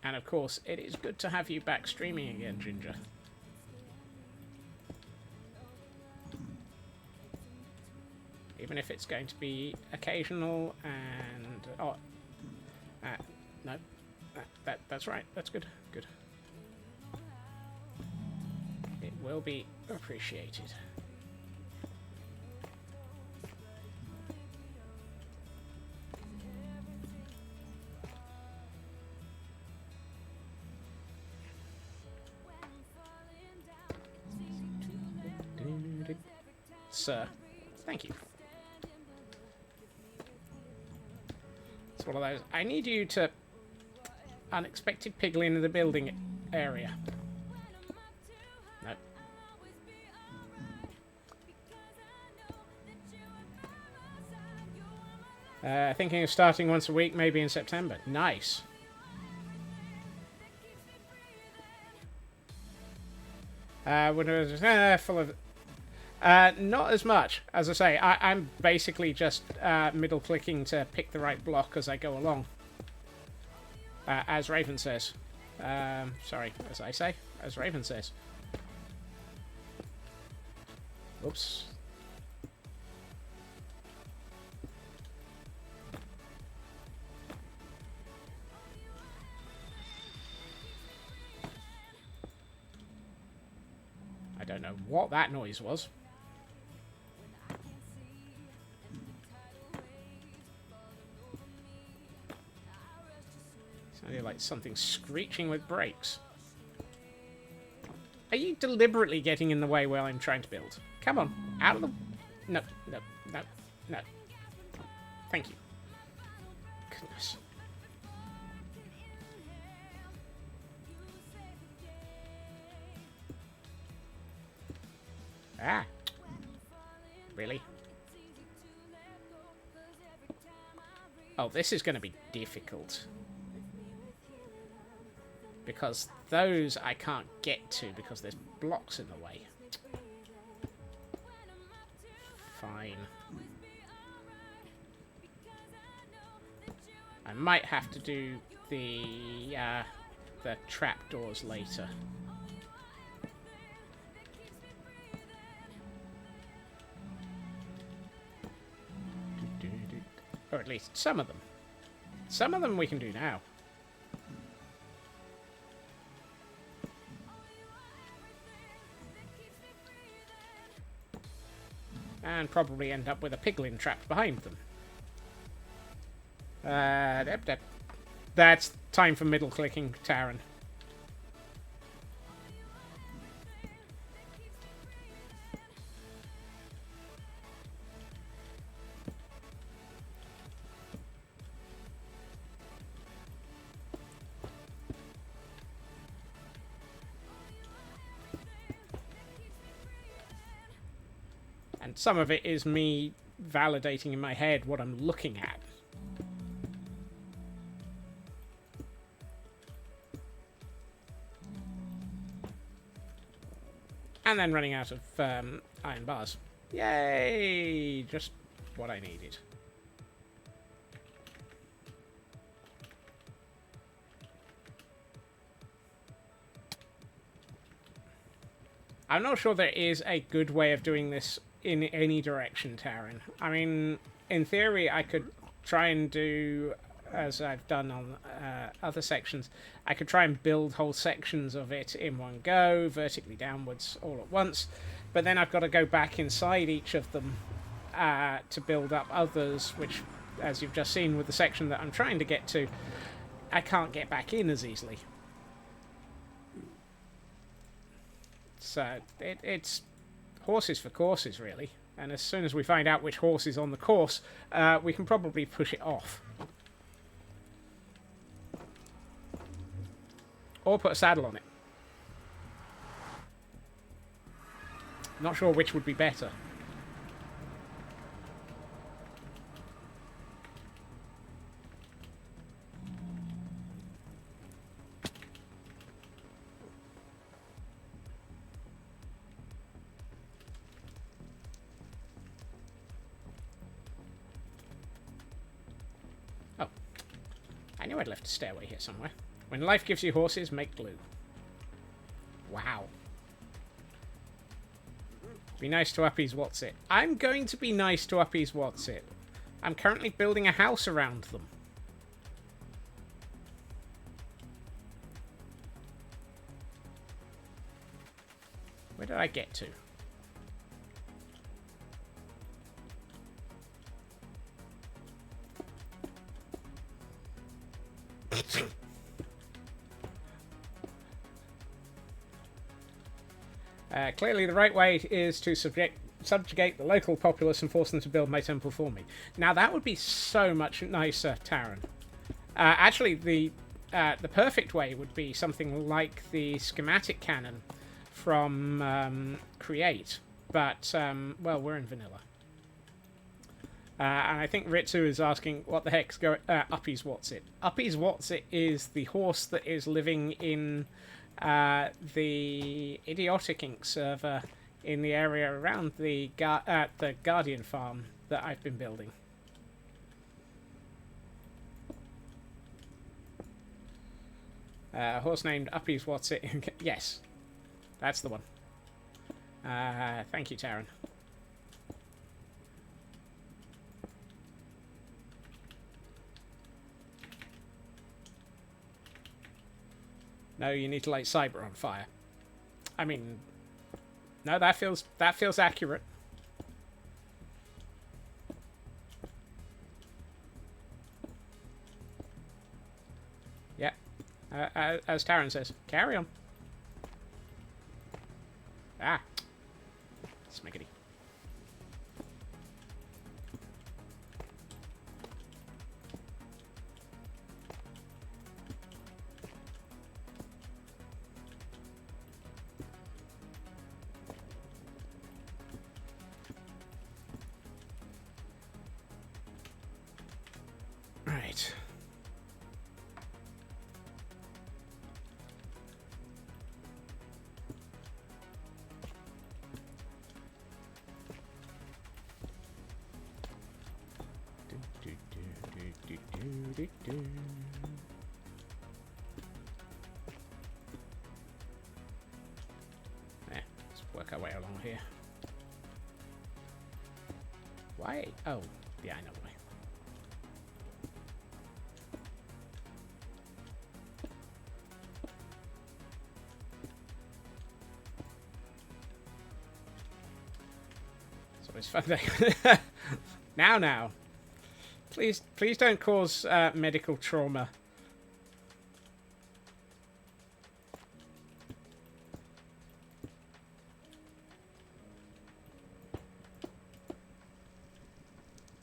And of course, it is good to have you back streaming again, Ginger. Even if it's going to be occasional and... oh, no. That's right. That's good. Good. It will be appreciated. Sir, thank you. It's one of those. I need you to... unexpected piglin in the building area. No. Thinking of starting once a week, maybe in September. Nice. Full of... not as much. As I say, I'm basically just middle clicking to pick the right block as I go along. As Raven says. Sorry, as I say. As Raven says. Oops. I don't know what that noise was. Sounded like something screeching with brakes. Are you deliberately getting in the way while I'm trying to build? Come on, out of the... No, no, no, no. Thank you. Goodness. Ah. Really? Oh, this is going to be difficult. Because those I can't get to because there's blocks in the way. Fine. I might have to do the trapdoors later. Or at least some of them. Some of them we can do now. And probably end up with a piglin trapped behind them. That's time for middle clicking, Taran. And some of it is me validating in my head what I'm looking at. And then running out of iron bars. Yay! Just what I needed. I'm not sure there is a good way of doing this in any direction, Taran. I mean, in theory, I could try and do, as I've done on other sections, I could try and build whole sections of it in one go, vertically downwards, all at once. But then I've got to go back inside each of them to build up others, which, as you've just seen with the section that I'm trying to get to, I can't get back in as easily. So it's horses for courses, really. And as soon as we find out which horse is on the course, we can probably push it off. Or put a saddle on it. Not sure which would be better. Oh. I knew I'd left a stairway here somewhere. When life gives you horses, make glue. Wow. Be nice to Uppies What's-It. I'm going to be nice to Uppies What's-It. I'm currently building a house around them. Where did I get to? Clearly the right way is to subjugate the local populace and force them to build my temple for me. Now that would be so much nicer, Taran. Actually, the perfect way would be something like the schematic cannon from Create. But, well, we're in vanilla. And I think Ritsu is asking, what the heck's going... Uppies What's-It. Uppies What's-It is the horse that is living in... the Idiotic Ink server in the area around the Guardian farm that I've been building. A horse named Uppies What's-It. Yes, that's the one. Thank you, Taran. No, you need to light Cyber on fire. I mean, no, that feels accurate. Yeah, as Taran says, carry on. Ah, smiggity. Right. Let's work our way along here. Why? Oh, yeah, I know why. It's fun day. Now. Please don't cause medical trauma.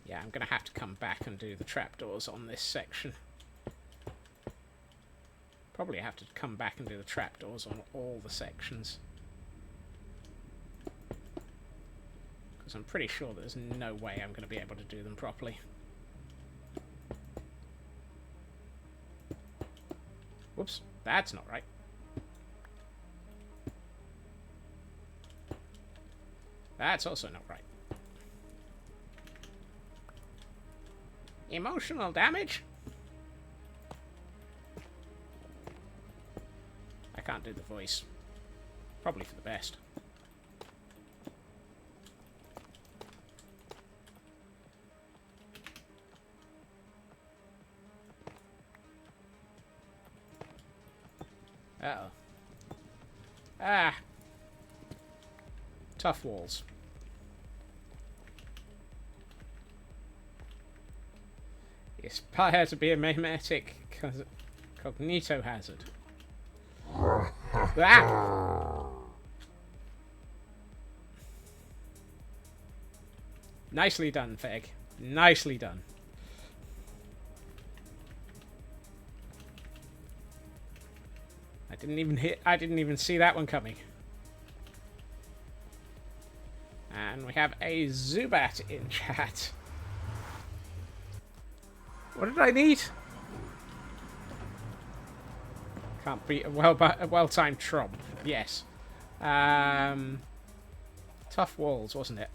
Yeah, I'm gonna have to come back and do the trapdoors on this section. Probably have to come back and do the trapdoors on all the sections. Because I'm pretty sure there's no way I'm going to be able to do them properly. Whoops, that's not right. That's also not right. Emotional damage? I can't do the voice. Probably for the best. Uh-oh. Ah. Tough walls. Aspire to be a mimetic cognito hazard. Ah! Nicely done, Feg. Nicely done. I didn't even see that one coming. And we have a Zubat in chat. What did I need? Can't beat a well-timed Tromp. Yes. Tough walls, wasn't it?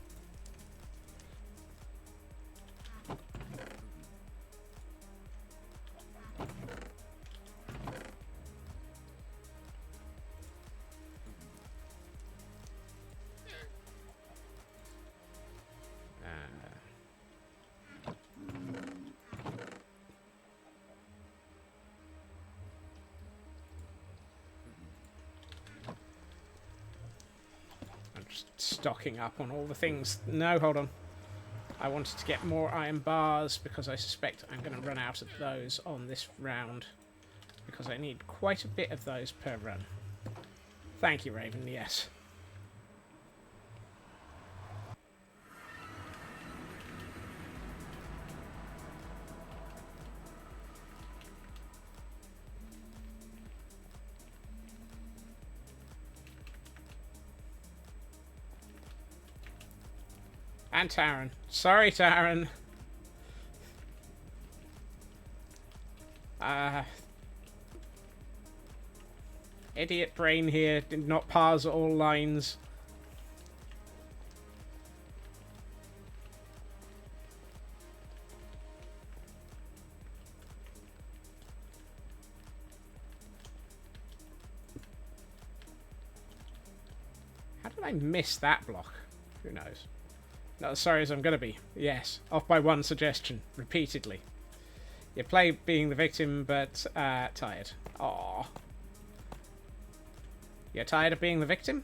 Stocking up on all the things. No, hold on. I wanted to get more iron bars because I suspect I'm going to run out of those on this round. Because I need quite a bit of those per run. Thank you, Raven, yes. And Taran. Sorry, Taran. Idiot brain here did not parse all lines. How did I miss that block? Who knows? Not as sorry as I'm going to be. Yes, off by one suggestion, repeatedly. You play being the victim, but tired. Aww. You're tired of being the victim?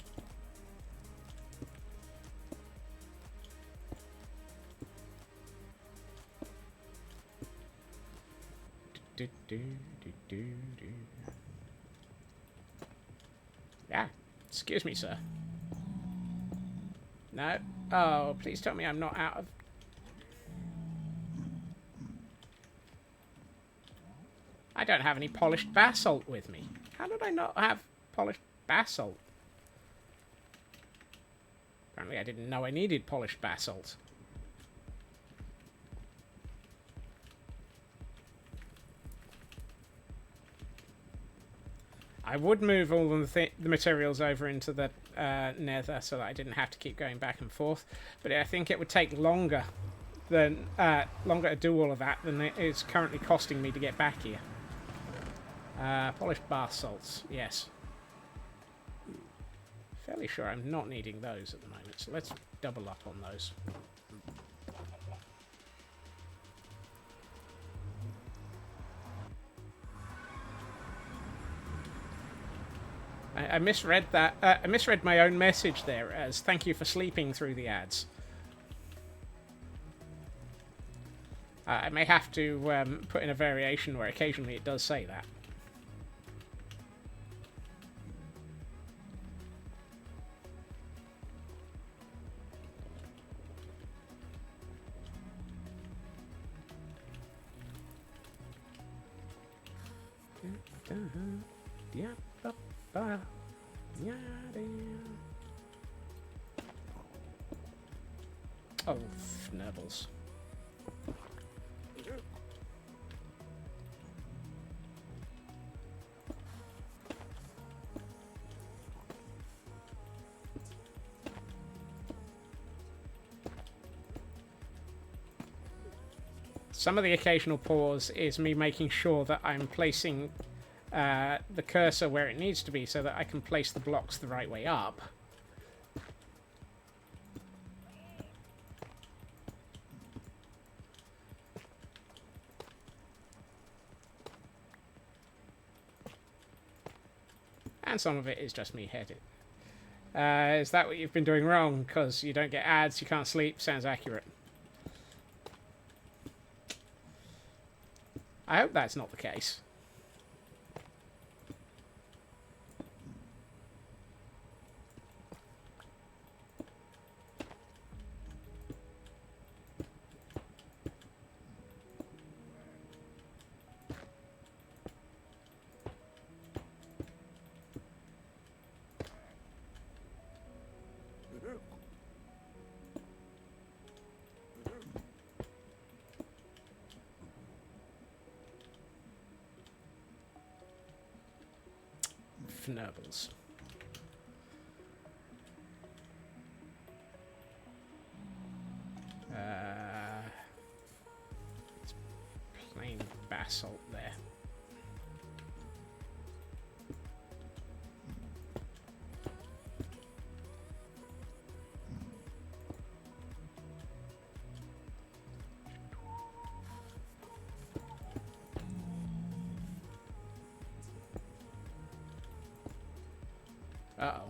Yeah, excuse me, sir. No. Oh, please tell me I'm not out of... I don't have any polished basalt with me. How did I not have polished basalt? Apparently I didn't know I needed polished basalt. I would move all of the materials over into the Nether so that I didn't have to keep going back and forth, but I think it would take longer to do all of that than it is currently costing me to get back here. Polished bath salts, yes. Fairly sure I'm not needing those at the moment, so let's double up on those. I misread that. I misread my own message there as thank you for sleeping through the ads. I may have to put in a variation where occasionally it does say that. Oh, Nibbles. Some of the occasional pause is me making sure that I'm placing the cursor where it needs to be so that I can place the blocks the right way up. And some of it is just me headed. Is that what you've been doing wrong? Because you don't get ads, you can't sleep. Sounds accurate. I hope that's not the case. Fnurbles. It's plain basalt there. Uh-oh.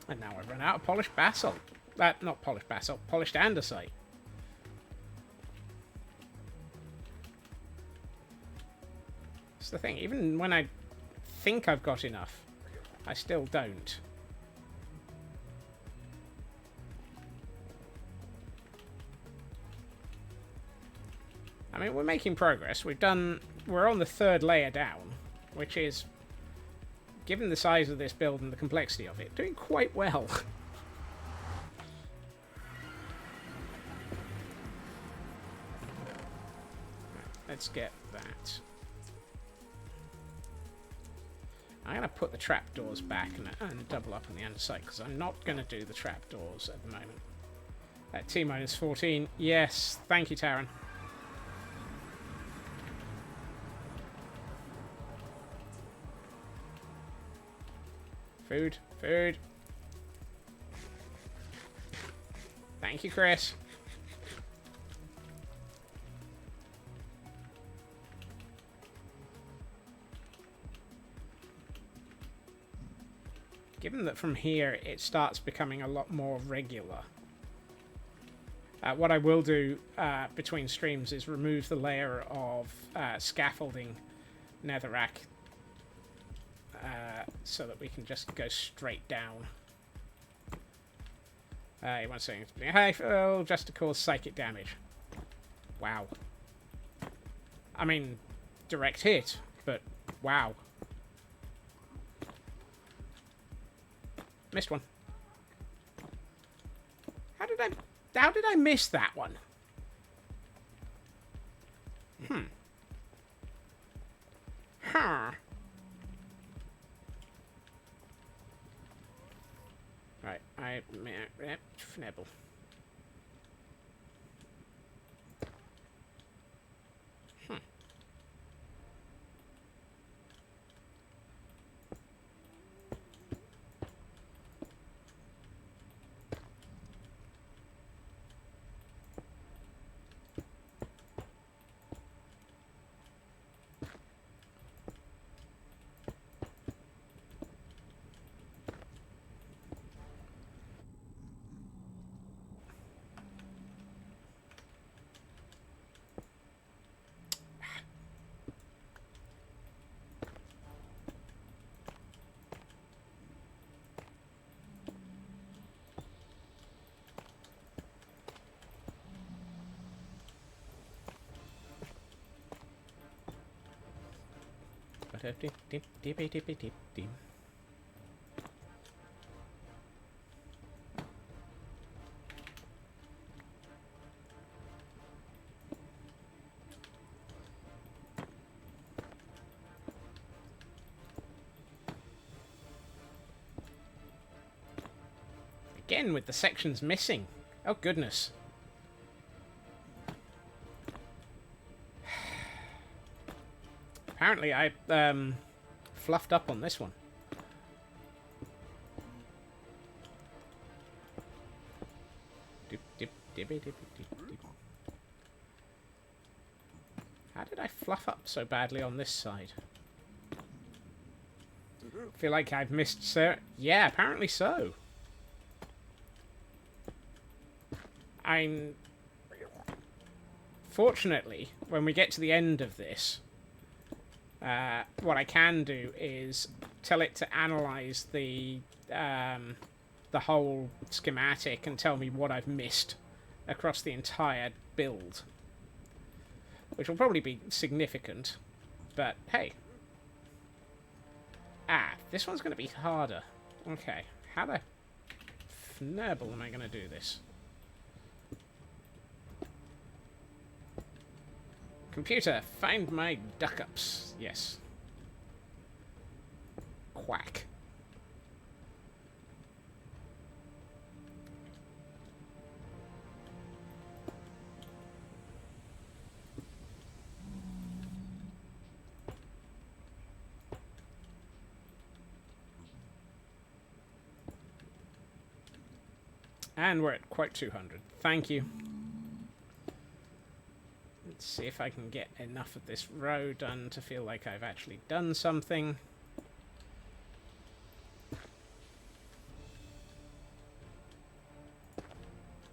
And now I've run out of polished basalt. Not polished basalt, polished andesite. That's the thing, even when I think I've got enough, I still don't. I mean, we're making progress. We're on the 3rd layer down, which is, given the size of this build and the complexity of it, doing quite well. Let's get that. I'm going to put the trapdoors back and double up on the andesite, because I'm not going to do the trapdoors at the moment. At T-minus 14. Yes, thank you, Taran. Food, food. Thank you, Chris. Given that from here it starts becoming a lot more regular, what I will do between streams is remove the layer of scaffolding netherrack so that we can just go straight down. You want to say, hey Phil, just to cause psychic damage. Wow. I mean, direct hit, but wow. Missed one. How did I miss that one? Huh. Right, Fnebble. Again with the sections missing. Oh goodness. Apparently I fluffed up on this one. How did I fluff up so badly on this side? Feel like I've missed so... Yeah, apparently so. I'm... Fortunately, when we get to the end of this, what I can do is tell it to analyze the whole schematic and tell me what I've missed across the entire build. Which will probably be significant, but hey. This one's going to be harder. Okay, how the fnurble am I going to do this? Computer, find my duck-ups. Yes. Quack. And we're at quote 200. Thank you. Let's see if I can get enough of this row done to feel like I've actually done something.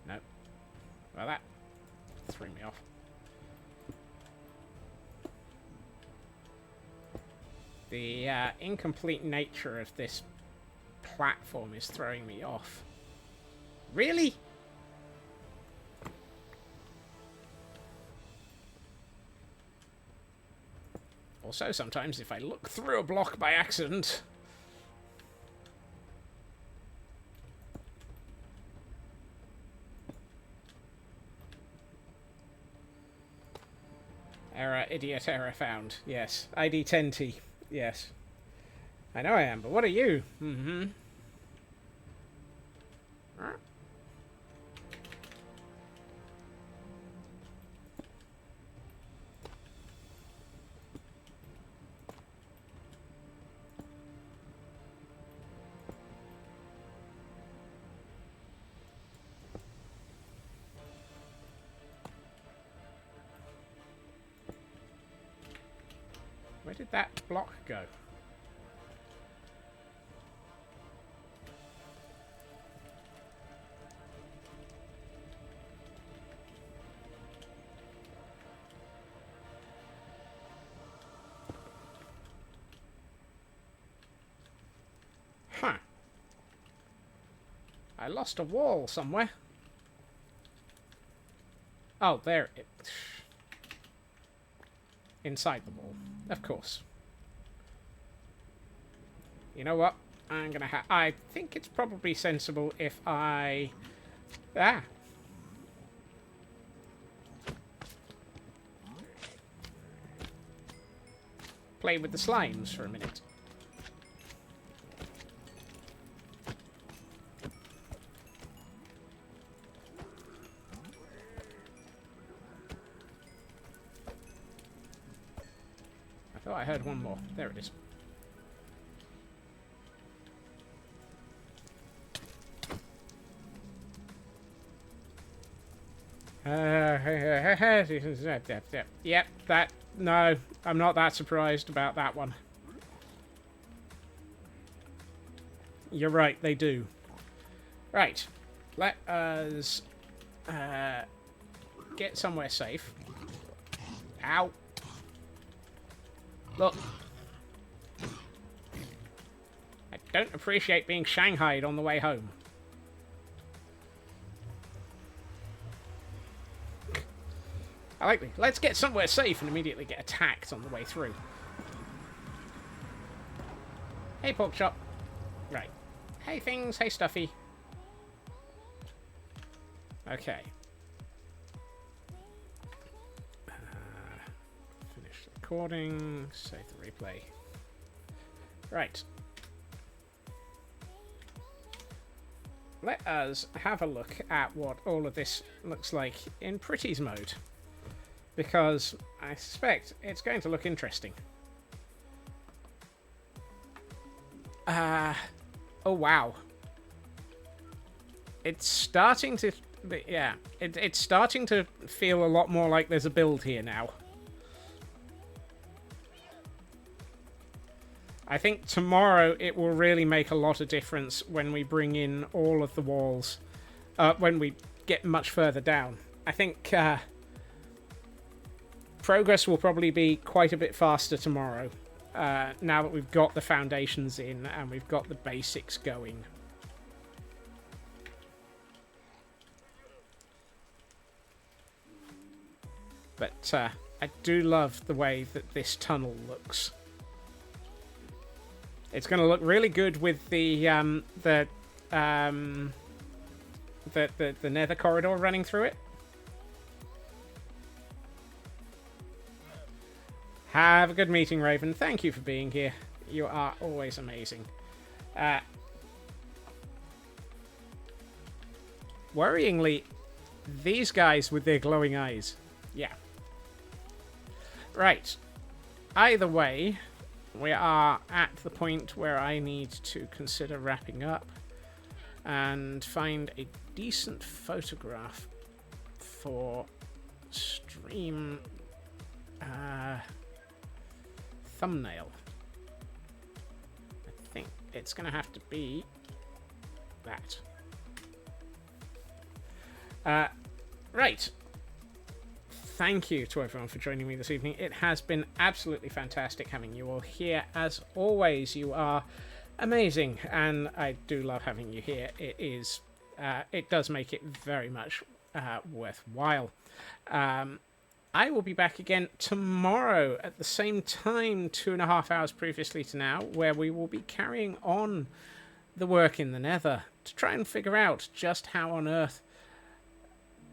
Nope. Well, that threw me off. The incomplete nature of this platform is throwing me off. Really? Also, sometimes if I look through a block by accident... Error, idiot, error found. Yes. ID 10T. Yes. I know I am, but what are you? Mm-hmm. Where did that block go? Huh. I lost a wall somewhere. Oh, there it... Inside the wall. Of course. You know what? I'm gonna I think it's probably sensible if I... Play with the slimes for a minute. I thought I heard one more. There it is. Yep, that... No, I'm not that surprised about that one. You're right, they do. Right. Let us... get somewhere safe. Ow. Look. I don't appreciate being shanghaied on the way home. I like it. Let's get somewhere safe and immediately get attacked on the way through. Hey, pork chop. Right. Hey, things. Hey, stuffy. Okay. Recording, save the replay. Right. Let us have a look at what all of this looks like in Pretty's mode. Because I suspect it's going to look interesting. Oh wow. It's starting to... Yeah, it's starting to feel a lot more like there's a build here now. I think tomorrow it will really make a lot of difference when we bring in all of the walls. When we get much further down. I think progress will probably be quite a bit faster tomorrow, now that we've got the foundations in and we've got the basics going. But I do love the way that this tunnel looks. It's going to look really good with the Nether corridor running through it. Have a good meeting, Raven. Thank you for being here. You are always amazing. Worryingly, these guys with their glowing eyes. Yeah. Right. Either way, we are at the point where I need to consider wrapping up and find a decent photograph for stream thumbnail. I think it's going to have to be that. Right. Thank you to everyone for joining me this evening. It has been absolutely fantastic having you all here. As always, you are amazing, and I do love having you here. It does make it very much worthwhile. I will be back again tomorrow at the same time, 2.5 hours previously to now, where we will be carrying on the work in the Nether to try and figure out just how on earth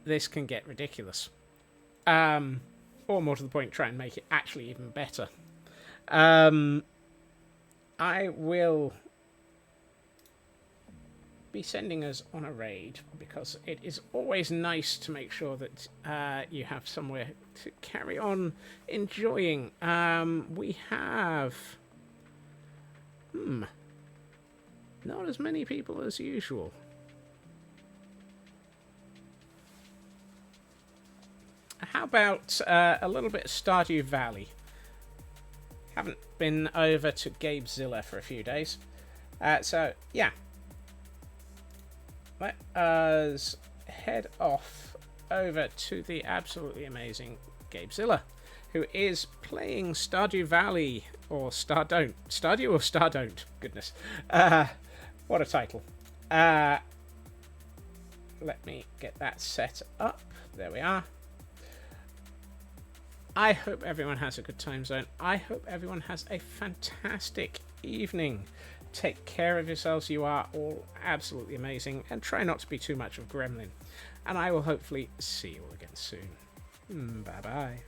this can get ridiculous. Or more to the point, try and make it actually even better. I will be sending us on a raid because it is always nice to make sure that you have somewhere to carry on enjoying. We have not as many people as usual. How about a little bit of Stardew Valley? Haven't been over to Gabezilla for a few days. So, yeah. Let us head off over to the absolutely amazing Gabezilla, who is playing Stardew Valley, or Stardon't. Stardew or Stardon't? Goodness. What a title. Let me get that set up. There we are. I hope everyone has a good time zone. I hope everyone has a fantastic evening. Take care of yourselves. You are all absolutely amazing. And try not to be too much of a gremlin. And I will hopefully see you all again soon. Bye-bye.